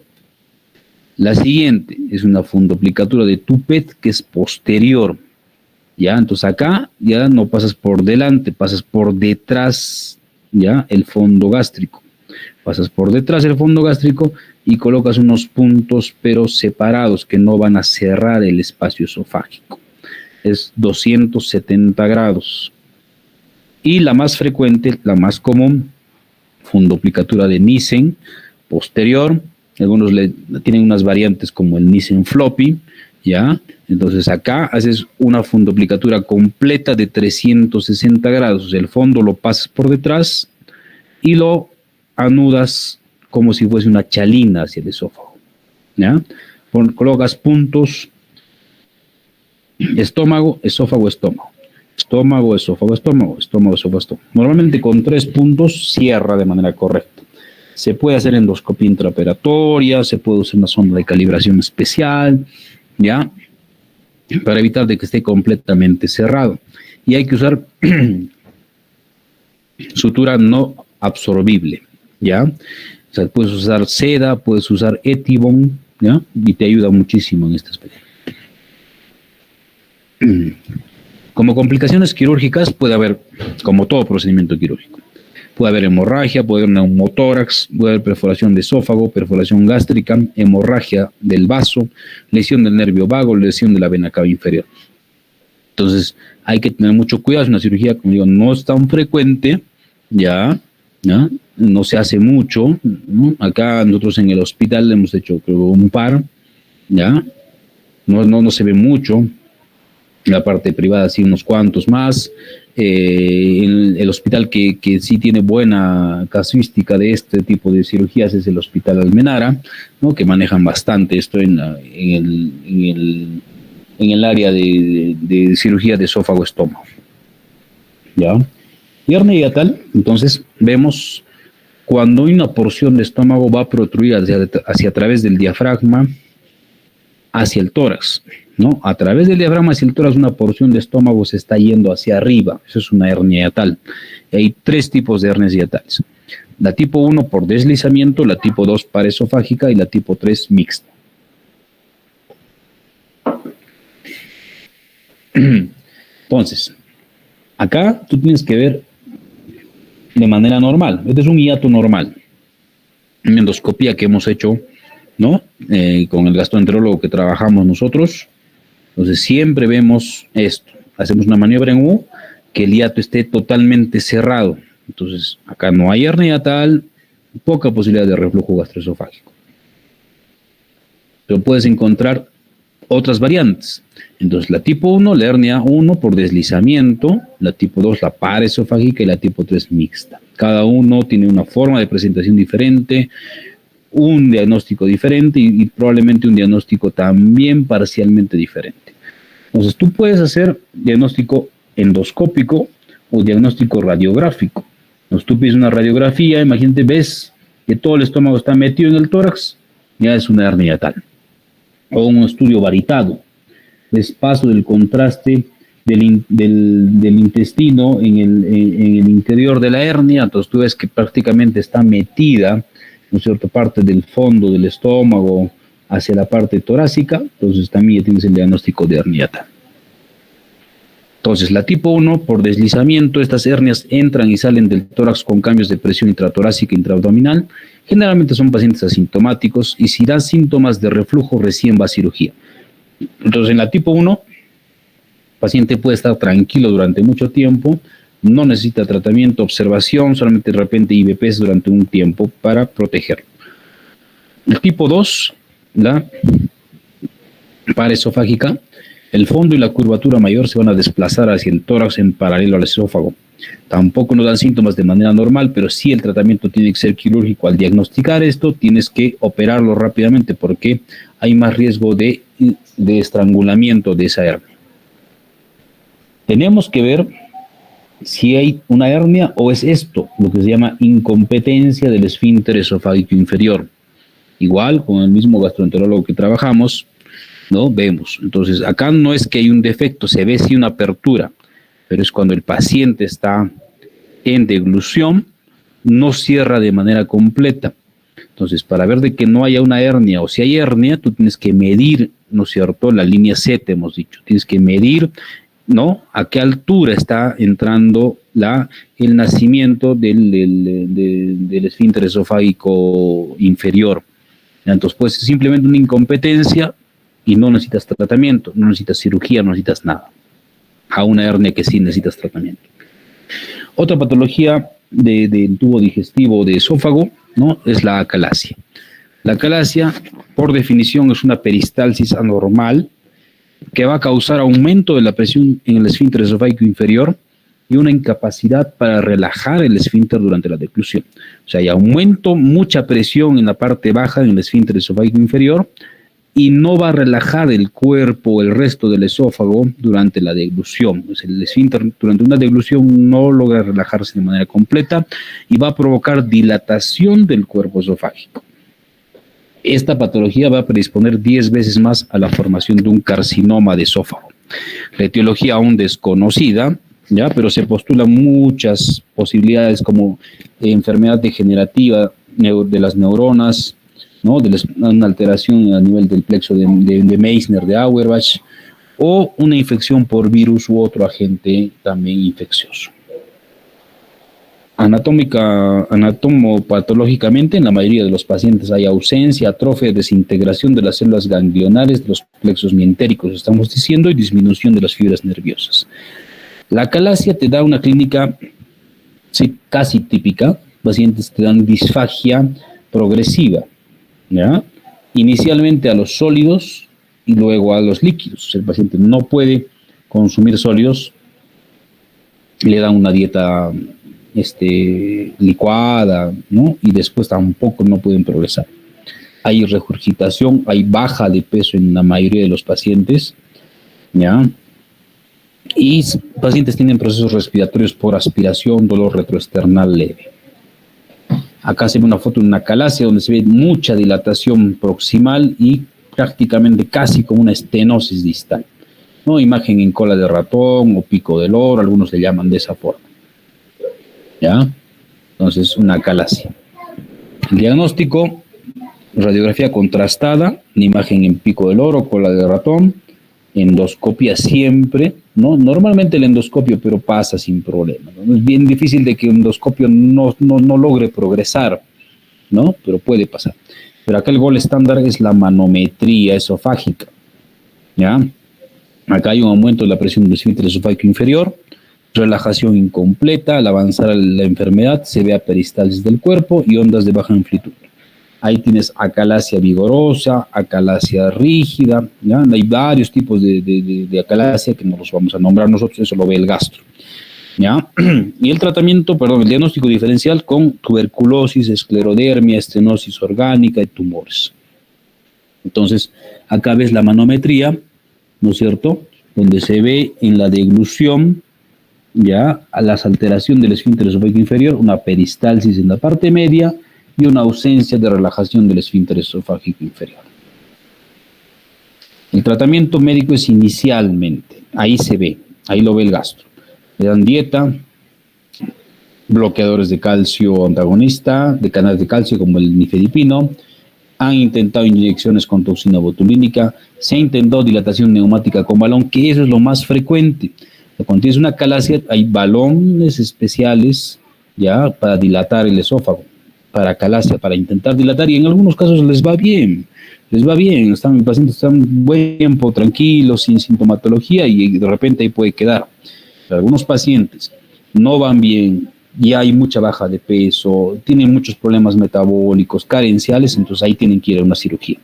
La siguiente es una fundoplicatura de Toupet, que es posterior. Ya, entonces acá ya no pasas por delante, pasas por detrás, ya, el fondo gástrico. Pasas por detrás del fondo gástrico y colocas unos puntos, pero separados, que no van a cerrar el espacio esofágico. Es 270 grados. Y la más frecuente, la más común, fundoplicatura de Nissen, posterior. Algunos tienen unas variantes como el Nissen floppy, ¿ya? Entonces acá haces una fundoplicatura completa de 360 grados. O sea, el fondo lo pasas por detrás y lo anudas como si fuese una chalina hacia el esófago, ¿ya? Colocas puntos: estómago, esófago, estómago. Estómago, esófago, estómago, estómago, esófago, estómago. Normalmente con 3 puntos cierra de manera correcta. Se puede hacer endoscopia intraoperatoria, se puede usar una sonda de calibración especial, ¿ya? Para evitar de que esté completamente cerrado. Y hay que usar sutura no absorbible, ¿ya? O sea, puedes usar seda, puedes usar Etibon, ¿ya? Y te ayuda muchísimo en este aspecto. Como complicaciones quirúrgicas puede haber, como todo procedimiento quirúrgico, puede haber hemorragia, puede haber neumotórax, puede haber perforación de esófago, perforación gástrica, hemorragia del vaso, lesión del nervio vago, lesión de la vena cava inferior. Entonces, hay que tener mucho cuidado. Es una cirugía, como digo, no es tan frecuente, ya, no se hace mucho, ¿no? Acá nosotros en el hospital hemos hecho, creo, un par, ya, no se ve mucho. En la parte privada sí unos cuantos más. El hospital que sí tiene buena casuística de este tipo de cirugías es el Hospital Almenara, ¿no? Que manejan bastante esto en el área de cirugía de esófago-estómago. ¿Ya? Y hernia hiatal, entonces vemos cuando una porción de estómago va a protruir hacia a través del diafragma hacia el tórax, ¿no? A través del diafragma hacia el tórax una porción de estómago se está yendo hacia arriba. Eso es una hernia hiatal. Hay 3 tipos de hernias hiatales. La tipo 1 por deslizamiento, la tipo 2 paraesofágica y la tipo 3 mixta. Entonces, acá tú tienes que ver de manera normal. Este es un hiato normal. Una endoscopía que hemos hecho, ¿no? Con el gastroenterólogo que trabajamos nosotros. Entonces siempre vemos esto. Hacemos una maniobra en U, que el hiato esté totalmente cerrado. Entonces acá no hay hernia hiatal, poca posibilidad de reflujo gastroesofágico. Pero puedes encontrar otras variantes. Entonces la tipo 1, la hernia 1 por deslizamiento, la tipo 2, la paraesofágica y la tipo 3 mixta. Cada uno tiene una forma de presentación diferente, un diagnóstico diferente y probablemente un diagnóstico también parcialmente diferente. Entonces tú puedes hacer diagnóstico endoscópico o diagnóstico radiográfico. Entonces tú pides una radiografía, imagínate, ves que todo el estómago está metido en el tórax, ya es una hernia hiatal. O un estudio varitado, ves paso del contraste del intestino en el interior de la hernia, entonces tú ves que prácticamente está metida, ¿no es cierto?, parte del fondo del estómago hacia la parte torácica, entonces también ya tienes el diagnóstico de hernia hiatal. Entonces, la tipo 1, por deslizamiento, estas hernias entran y salen del tórax con cambios de presión intratorácica e intraabdominal. Generalmente son pacientes asintomáticos y si dan síntomas de reflujo recién va a cirugía. Entonces, en la tipo 1, el paciente puede estar tranquilo durante mucho tiempo, no necesita tratamiento, observación, solamente de repente IVPs durante un tiempo para protegerlo. El tipo 2, la paraesofágica, el fondo y la curvatura mayor se van a desplazar hacia el tórax en paralelo al esófago. Tampoco nos dan síntomas de manera normal, pero sí el tratamiento tiene que ser quirúrgico. Al diagnosticar esto, tienes que operarlo rápidamente porque hay más riesgo de estrangulamiento de esa hernia. Tenemos que ver si hay una hernia o es esto, lo que se llama incompetencia del esfínter esofágico inferior. Igual, con el mismo gastroenterólogo que trabajamos, ¿no? Vemos. Entonces, acá no es que hay un defecto, se ve sí una apertura, pero es cuando el paciente está en deglución, no cierra de manera completa. Entonces, para ver de que no haya una hernia o si hay hernia, tú tienes que medir, ¿no es cierto?, la línea 7, hemos dicho. Tienes que medir, ¿no?, a qué altura está entrando el nacimiento del esfínter esofágico inferior. Entonces, pues simplemente una incompetencia y no necesitas tratamiento, no necesitas cirugía, no necesitas nada. A una hernia que sí necesitas tratamiento. Otra patología del tubo digestivo de esófago, ¿no?, es la acalasia. La acalasia, por definición, es una peristalsis anormal que va a causar aumento de la presión en el esfínter esofágico inferior y una incapacidad para relajar el esfínter durante la deglución. O sea, hay aumento, mucha presión en la parte baja en el esfínter esofágico inferior y no va a relajar el cuerpo, el resto del esófago durante la deglución. Pues el esfínter durante una deglución no logra relajarse de manera completa y va a provocar dilatación del cuerpo esofágico. Esta patología va a predisponer 10 veces más a la formación de un carcinoma de esófago. La etiología aún desconocida, ¿ya? Pero se postulan muchas posibilidades como enfermedad degenerativa de las neuronas, ¿no? Una alteración a nivel del plexo de Meissner, de Auerbach, o una infección por virus u otro agente también infeccioso. Anatomopatológicamente, en la mayoría de los pacientes hay ausencia, atrofia, desintegración de las células ganglionares de los plexos mientéricos, estamos diciendo, y disminución de las fibras nerviosas. La acalasia te da una clínica casi típica. Pacientes te dan disfagia progresiva, ¿ya? Inicialmente a los sólidos y luego a los líquidos. El paciente no puede consumir sólidos, le dan una dieta licuada, ¿no? Y después tampoco no pueden progresar. Hay regurgitación, hay baja de peso en la mayoría de los pacientes, ¿ya? Y pacientes tienen procesos respiratorios por aspiración, dolor retroesternal leve. Acá se ve una foto de una acalasia donde se ve mucha dilatación proximal y prácticamente casi como una estenosis distal, ¿no? Imagen en cola de ratón o pico del oro, algunos le llaman de esa forma, ¿ya? Entonces, una acalasia. El diagnóstico, radiografía contrastada, una imagen en pico del oro, cola de ratón, endoscopia siempre, ¿no? Normalmente el endoscopio, pero pasa sin problema, ¿no? Es bien difícil de que el endoscopio no logre progresar, ¿no? Pero puede pasar. Pero acá el gol estándar es la manometría esofágica, ¿ya? Acá hay un aumento de la presión del esfínter esofágico inferior, relajación incompleta, al avanzar la enfermedad se ve peristalsis del cuerpo y ondas de baja amplitud. Ahí tienes acalasia vigorosa, acalasia rígida, ¿ya? Hay varios tipos de acalasia que no los vamos a nombrar nosotros, eso lo ve el gastro, ¿ya? Y el el diagnóstico diferencial con tuberculosis, esclerodermia, estenosis orgánica y tumores. Entonces, acá ves la manometría, ¿no es cierto?, donde se ve en la deglución, ya, a la alteración del esfínter esofágico inferior, una peristalsis en la parte media y una ausencia de relajación del esfínter esofágico inferior. El tratamiento médico es inicialmente, ahí se ve, ahí lo ve el gastro. Le dan dieta, bloqueadores de calcio antagonista, de canales de calcio como el nifedipino, han intentado inyecciones con toxina botulínica, se ha intentado dilatación neumática con balón, que eso es lo más frecuente. Cuando tienes una acalasia, hay balones especiales, ya, para dilatar el esófago, para acalasia, para intentar dilatar, y en algunos casos les va bien, los pacientes están buen tiempo tranquilos, sin sintomatología, y de repente ahí puede quedar. Pero algunos pacientes no van bien, ya hay mucha baja de peso, tienen muchos problemas metabólicos, carenciales, entonces ahí tienen que ir a una cirugía.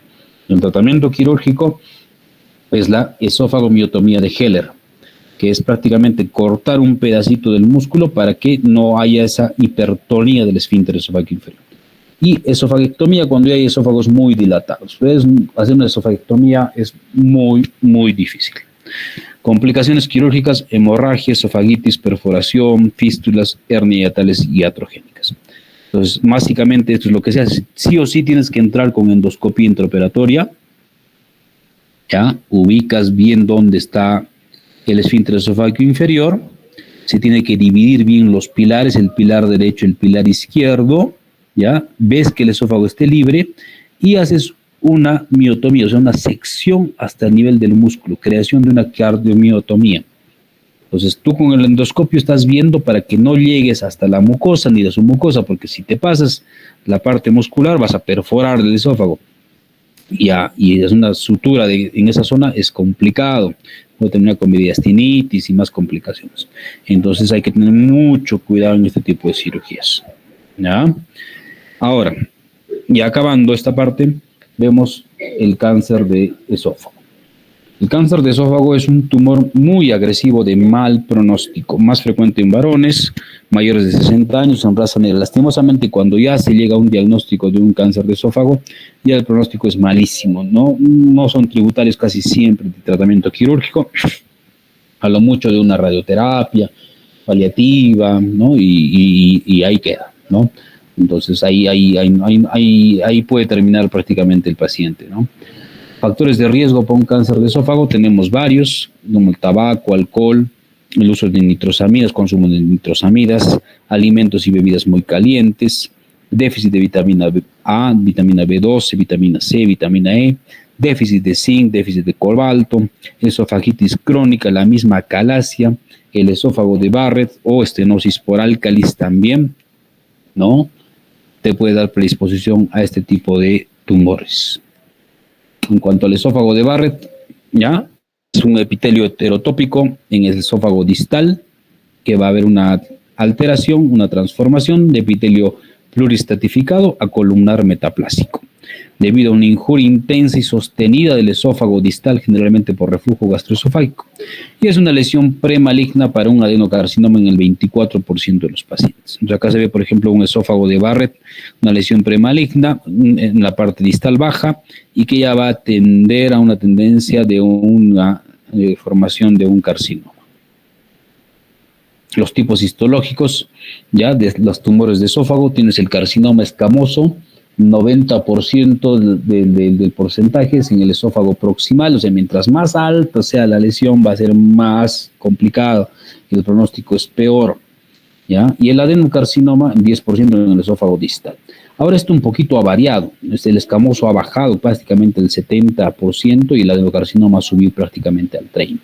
El tratamiento quirúrgico es la esofagomiotomía de Heller, que es prácticamente cortar un pedacito del músculo para que no haya esa hipertonía del esfínter esofágico inferior. Y esofagectomía cuando ya hay esófagos muy dilatados. Pues hacer una esofagectomía es muy, muy difícil. Complicaciones quirúrgicas, hemorragia, esofagitis, perforación, fístulas, hernia hiatales y iatrogénicas. Entonces, básicamente esto es lo que se hace. Sí o sí tienes que entrar con endoscopía intraoperatoria. Ya, ubicas bien dónde está el esfínter esofágico inferior. Se tiene que dividir bien los pilares, el pilar derecho, el pilar izquierdo. Ya, ves que el esófago esté libre y haces una miotomía, o sea, una sección hasta el nivel del músculo, creación de una cardiomiotomía. Entonces, tú con el endoscopio estás viendo para que no llegues hasta la mucosa ni la submucosa, porque si te pasas la parte muscular vas a perforar el esófago. Y es una sutura en esa zona, es complicado. Puede terminar con mediastinitis y más complicaciones. Entonces, hay que tener mucho cuidado en este tipo de cirugías, ¿ya? Ahora, ya acabando esta parte, vemos el cáncer de esófago. El cáncer de esófago es un tumor muy agresivo de mal pronóstico, más frecuente en varones mayores de 60 años en raza negra. Lastimosamente, cuando ya se llega a un diagnóstico de un cáncer de esófago, ya el pronóstico es malísimo, no son tributarios casi siempre de tratamiento quirúrgico, a lo mucho de una radioterapia paliativa, ¿no? Y ahí queda, ¿no? Entonces ahí puede terminar prácticamente el paciente, ¿no? Factores de riesgo para un cáncer de esófago tenemos varios, como el tabaco, alcohol, el uso de nitrosamidas, consumo de nitrosamidas, alimentos y bebidas muy calientes, déficit de vitamina A, vitamina B12, vitamina C, vitamina E, déficit de zinc, déficit de cobalto, esofagitis crónica, la misma acalasia, el esófago de Barrett o estenosis por álcalis también, ¿no? Te puede dar predisposición a este tipo de tumores. En cuanto al esófago de Barrett, ya es un epitelio heterotópico en el esófago distal, que va a haber una alteración, una transformación de epitelio pluristratificado a columnar metaplásico, debido a una injuria intensa y sostenida del esófago distal, generalmente por reflujo gastroesofágico. Y es una lesión premaligna para un adenocarcinoma en el 24% de los pacientes. Entonces acá se ve, por ejemplo, un esófago de Barrett, una lesión premaligna en la parte distal baja y que ya va a tender a una tendencia de una formación de un carcinoma. Los tipos histológicos, ya de los tumores de esófago, tienes el carcinoma escamoso, 90% del porcentaje es en el esófago proximal, o sea, mientras más alta sea la lesión va a ser más complicado, el pronóstico es peor, ¿ya? Y el adenocarcinoma, 10% en el esófago distal. Ahora esto un poquito ha variado, el escamoso ha bajado prácticamente el 70% y el adenocarcinoma ha subido prácticamente al 30%.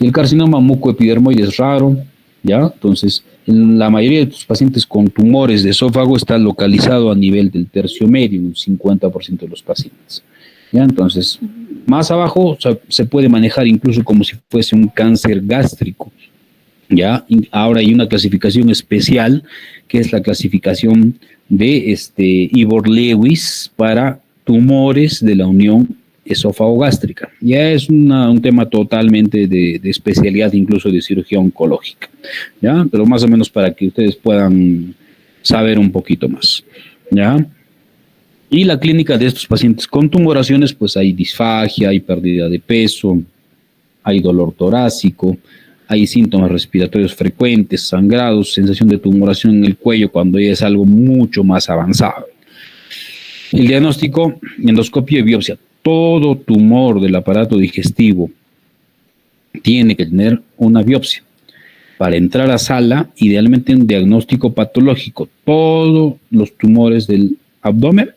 El carcinoma mucoepidermoide es raro, ¿ya? Entonces, en la mayoría de tus pacientes con tumores de esófago está localizado a nivel del tercio medio, un 50% de los pacientes, ¿ya? Entonces, más abajo, o sea, se puede manejar incluso como si fuese un cáncer gástrico, ¿ya? Ahora hay una clasificación especial, que es la clasificación de Ivor Lewis para tumores de la unión esófago-gástrica. Ya es un tema totalmente de especialidad, incluso de cirugía oncológica, ¿ya? Pero más o menos para que ustedes puedan saber un poquito más, ¿ya? Y la clínica de estos pacientes con tumoraciones, pues hay disfagia, hay pérdida de peso, hay dolor torácico, hay síntomas respiratorios frecuentes, sangrados, sensación de tumoración en el cuello cuando ya es algo mucho más avanzado. El diagnóstico, endoscopia y biopsia. Todo tumor del aparato digestivo tiene que tener una biopsia. Para entrar a sala, idealmente un diagnóstico patológico. Todos los tumores del abdomen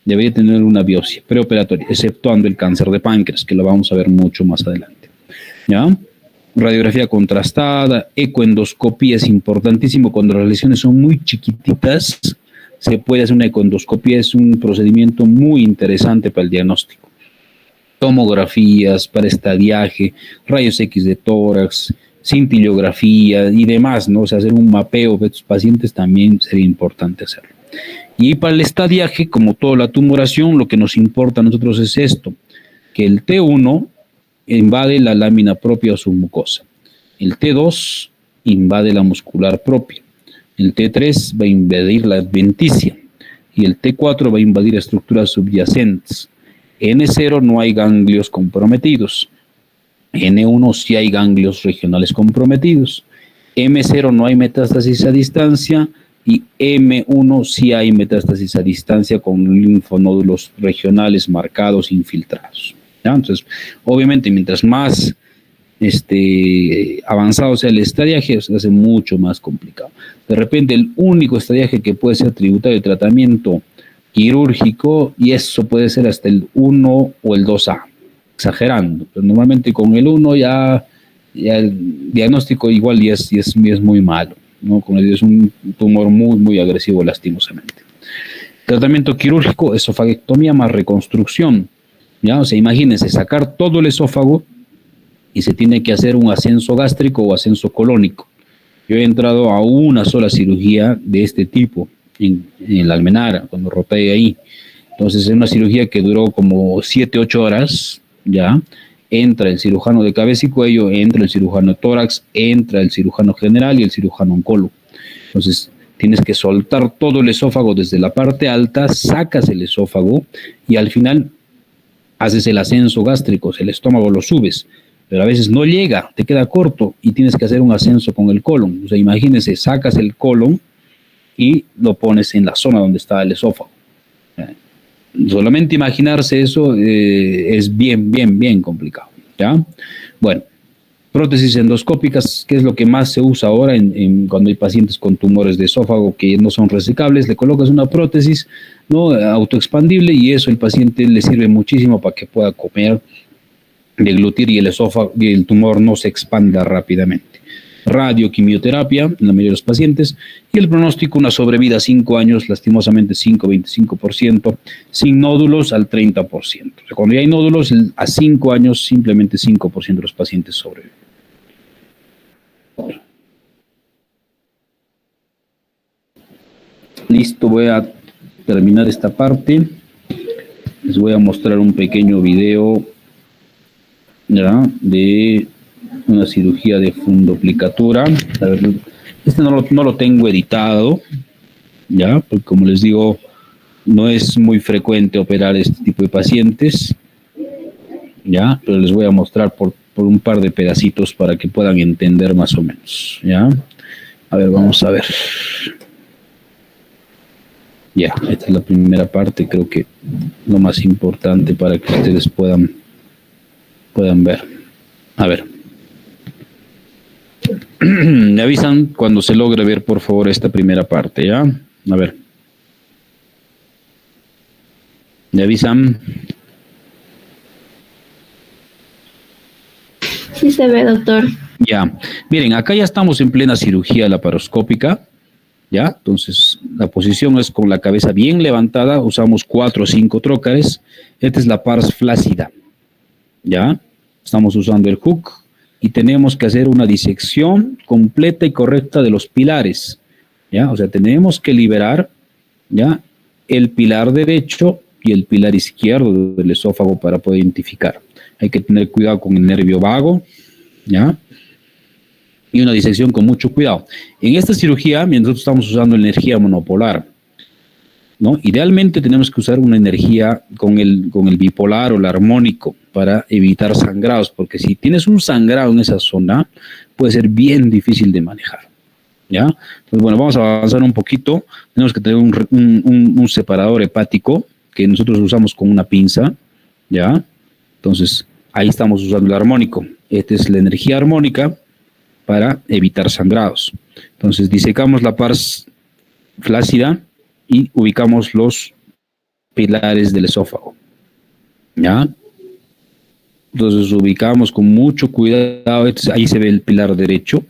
deberían tener una biopsia preoperatoria, exceptuando el cáncer de páncreas, que lo vamos a ver mucho más adelante, ¿ya? Radiografía contrastada, ecoendoscopía es importantísimo cuando las lesiones son muy chiquititas. Se puede hacer una ecoendoscopía, es un procedimiento muy interesante para el diagnóstico. Tomografías para estadiaje, rayos X de tórax, cintillografía y demás, ¿no? O sea, hacer un mapeo de estos pacientes también sería importante hacerlo. Y para el estadiaje, como toda la tumoración, lo que nos importa a nosotros es esto, que el T1 invade la lámina propia o su mucosa. El T2 invade la muscular propia. El T3 va a invadir la adventicia y el T4 va a invadir estructuras subyacentes. N0 no hay ganglios comprometidos. N1 sí hay ganglios regionales comprometidos. M0 no hay metástasis a distancia y M1 sí hay metástasis a distancia con linfonódulos regionales marcados infiltrados, ¿ya? Entonces, obviamente, mientras más avanzado sea el estadiaje, se hace mucho más complicado. De repente, el único estadiaje que puede ser tributario de tratamiento quirúrgico, y eso puede ser hasta el 1 o el 2A, exagerando. Pero normalmente con el 1 ya el diagnóstico igual ya es muy malo, ¿no? Es un tumor muy, muy agresivo, lastimosamente. Tratamiento quirúrgico, esofagectomía más reconstrucción, ¿ya? O sea, imagínense, sacar todo el esófago y se tiene que hacer un ascenso gástrico o ascenso colónico. Yo he entrado a una sola cirugía de este tipo en la Almenara, cuando roté ahí. Entonces, es una cirugía que duró como 7, 8 horas, ¿ya? Entra el cirujano de cabeza y cuello, entra el cirujano de tórax, entra el cirujano general y el cirujano oncólogo. Entonces, tienes que soltar todo el esófago desde la parte alta, sacas el esófago y al final haces el ascenso gástrico, el estómago lo subes, pero a veces no llega, te queda corto y tienes que hacer un ascenso con el colon. O sea, imagínense, sacas el colon y lo pones en la zona donde está el esófago. Solamente imaginarse eso es bien complicado, ¿ya? Bueno, Prótesis endoscópicas, que es lo que más se usa ahora cuando hay pacientes con tumores de esófago que no son resecables, le colocas una prótesis, ¿no?, autoexpandible, y eso el paciente le sirve muchísimo para que pueda comer, deglutir, y el esófago y el tumor no se expanda rápidamente. Radioquimioterapia en la mayoría de los pacientes, y el pronóstico, una sobrevida a 5 años, lastimosamente 5-25%, sin nódulos al 30%. O sea, cuando ya hay nódulos, a 5 años simplemente 5% de los pacientes sobreviven. Listo, voy a terminar esta parte. Les voy a mostrar un pequeño video, ¿ya?, de una cirugía de fundoplicatura. A ver, este no lo tengo editado, ya, porque como les digo, no es muy frecuente operar este tipo de pacientes, ya, pero les voy a mostrar por un par de pedacitos para que puedan entender más o menos, ya. A ver, vamos a ver. Ya, esta es la primera parte, creo que lo más importante para que ustedes puedan ver. A ver. Me avisan cuando se logre ver, por favor, esta primera parte, ¿ya? A ver. ¿Me avisan? Sí se ve, doctor. Ya. Miren, acá ya estamos en plena cirugía laparoscópica, ¿ya? Entonces, la posición es con la cabeza bien levantada, usamos 4 o 5 trócares. Esta es la pars flácida, ¿ya? Estamos usando el hook y tenemos que hacer una disección completa y correcta de los pilares, ¿ya? O sea, tenemos que liberar, ¿ya?, el pilar derecho y el pilar izquierdo del esófago para poder identificar. Hay que tener cuidado con el nervio vago, ¿ya? Y una disección con mucho cuidado. En esta cirugía, nosotros estamos usando energía monopolar, ¿no? Idealmente tenemos que usar una energía con el bipolar o el armónico para evitar sangrados, porque si tienes un sangrado en esa zona, puede ser bien difícil de manejar, ¿ya? Entonces, bueno, vamos a avanzar un poquito. Tenemos que tener un separador hepático que nosotros usamos con una pinza, ¿ya? Entonces, ahí estamos usando el armónico. Esta es la energía armónica para evitar sangrados. Entonces, disecamos la pars flácida y ubicamos los pilares del esófago, ¿ya? Entonces ubicamos con mucho cuidado. Ahí se ve el pilar derecho,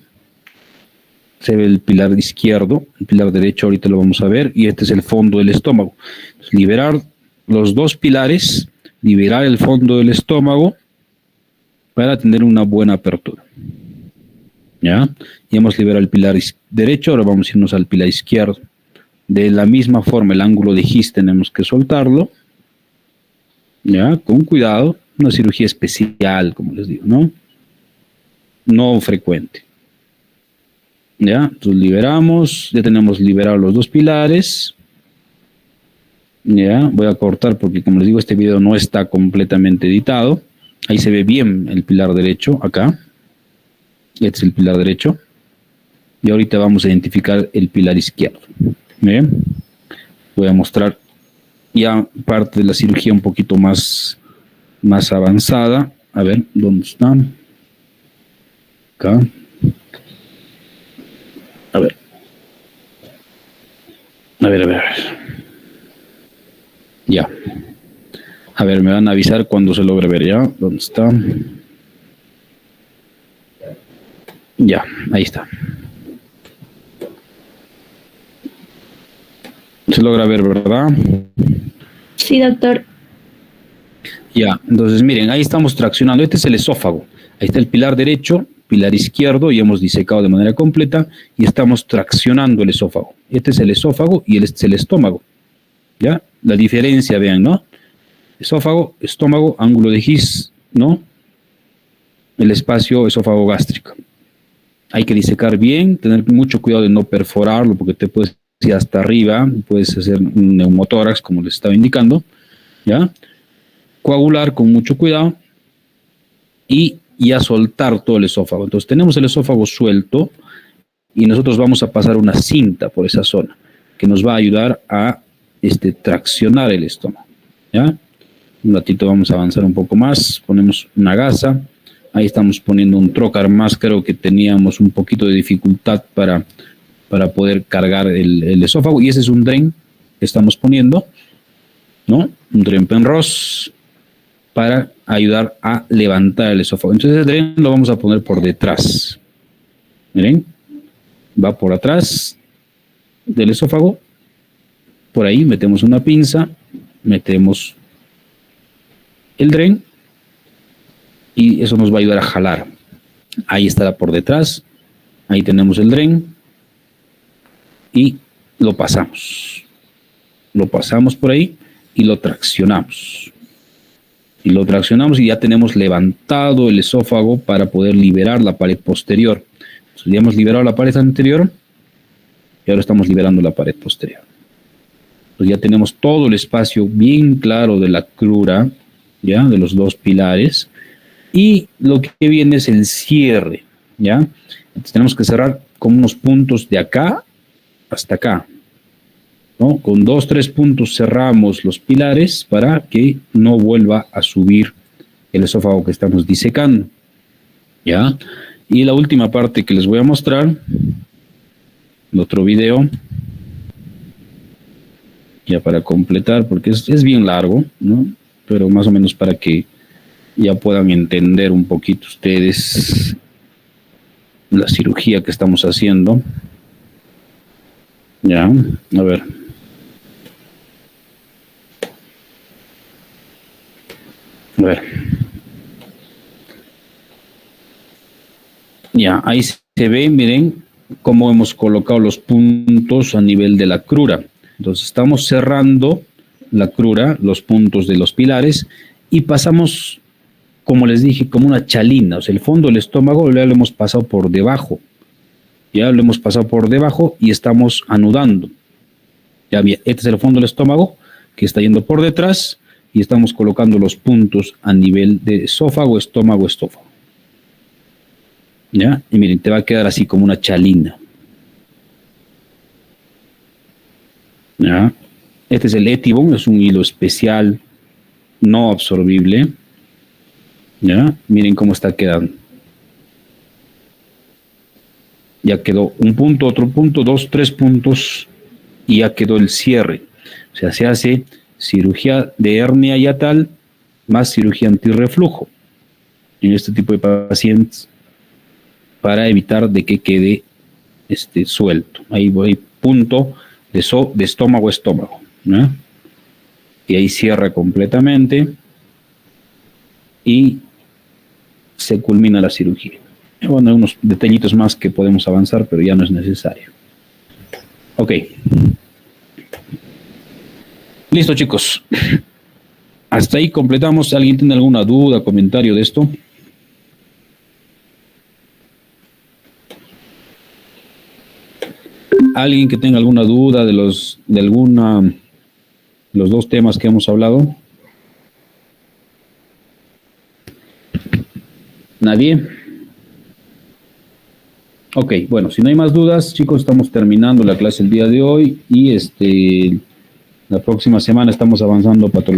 se ve el pilar izquierdo, el pilar derecho ahorita lo vamos a ver, y este es el fondo del estómago. Entonces, liberar los dos pilares, liberar el fondo del estómago para tener una buena apertura, ¿ya? Ya hemos liberado el pilar derecho, ahora vamos a irnos al pilar izquierdo. De la misma forma, el ángulo de His tenemos que soltarlo, ¿ya? Con cuidado, una cirugía especial, como les digo, ¿no? No frecuente, ¿ya? Entonces liberamos, ya tenemos liberados los dos pilares, ¿ya? Voy a cortar porque, como les digo, este video no está completamente editado. Ahí se ve bien el pilar derecho, acá. Este es el pilar derecho. Y ahorita vamos a identificar el pilar izquierdo. Bien, voy a mostrar ya parte de la cirugía un poquito más avanzada. A ver, ¿dónde está? Acá. A ver. Ya. A ver, me van a avisar cuando se logre ver ya. ¿Dónde está? Ya, ahí está. Se logra ver, ¿verdad? Sí, doctor. Ya, entonces miren, ahí estamos traccionando. Este es el esófago. Ahí está el pilar derecho, pilar izquierdo, y hemos disecado de manera completa y estamos traccionando el esófago. Este es el esófago y este es el estómago. ¿Ya? La diferencia, vean, ¿no? Esófago, estómago, ángulo de His, ¿no? El espacio esófago gástrico. Hay que disecar bien, tener mucho cuidado de no perforarlo porque te puedes ir hasta arriba, puedes hacer un neumotórax como les estaba indicando, ¿ya? Coagular con mucho cuidado y ya soltar todo el esófago. Entonces tenemos el esófago suelto y nosotros vamos a pasar una cinta por esa zona que nos va a ayudar a traccionar el estómago, ¿ya? Un ratito vamos a avanzar un poco más, ponemos una gasa, Ahí estamos poniendo un trocar más, creo que teníamos un poquito de dificultad para poder cargar el esófago, y ese es un dren que estamos poniendo, ¿no? Un dren Penrose para ayudar a levantar el esófago. Entonces el dren lo vamos a poner por detrás. Miren, va por atrás del esófago, por ahí metemos una pinza, metemos el dren y eso nos va a ayudar a jalar. Ahí estará por detrás, ahí tenemos el dren y lo pasamos por ahí y lo traccionamos. Y ya tenemos levantado el esófago para poder liberar la pared posterior. Entonces, ya hemos liberado la pared anterior y ahora estamos liberando la pared posterior. Entonces ya tenemos todo el espacio bien claro de la crura, ya, de los dos pilares. Y lo que viene es el cierre, ¿ya? Entonces tenemos que cerrar con unos puntos de acá hasta acá, ¿no? Con 2, 3 puntos cerramos los pilares para que no vuelva a subir el esófago que estamos disecando, ¿ya? Y la última parte que les voy a mostrar, el otro video, ya para completar, porque es bien largo, ¿no? Pero más o menos para que ya puedan entender un poquito ustedes la cirugía que estamos haciendo. Ya, a ver. A ver. Ya, ahí se ve, miren, cómo hemos colocado los puntos a nivel de la crura. Entonces estamos cerrando la crura, los puntos de los pilares, y pasamos, como les dije, como una chalina. O sea, el fondo del estómago ya lo hemos pasado por debajo. Ya lo hemos pasado por debajo y estamos anudando. Ya bien, este es el fondo del estómago que está yendo por detrás y estamos colocando los puntos a nivel de esófago, estómago, estófago. ¿Ya? Y miren, te va a quedar así como una chalina. ¿Ya? Este es el Ethibond, es un hilo especial, no absorbible. ¿Ya? Miren cómo está quedando. Ya quedó un punto, otro punto, 2, 3 puntos y ya quedó el cierre. O sea, se hace cirugía de hernia hiatal más cirugía antirreflujo en este tipo de pacientes para evitar de que quede suelto. Ahí voy, punto de estómago a estómago, ¿no? Y ahí cierra completamente y se culmina la cirugía. Bueno, hay unos detallitos más que podemos avanzar, pero ya no es necesario. Ok. Listo, chicos. Hasta ahí completamos. ¿Alguien tiene alguna duda, comentario de esto? ¿Alguien que tenga alguna duda de los dos temas que hemos hablado? ¿Nadie? Ok, bueno, si no hay más dudas, chicos, estamos terminando la clase el día de hoy y la próxima semana estamos avanzando patología.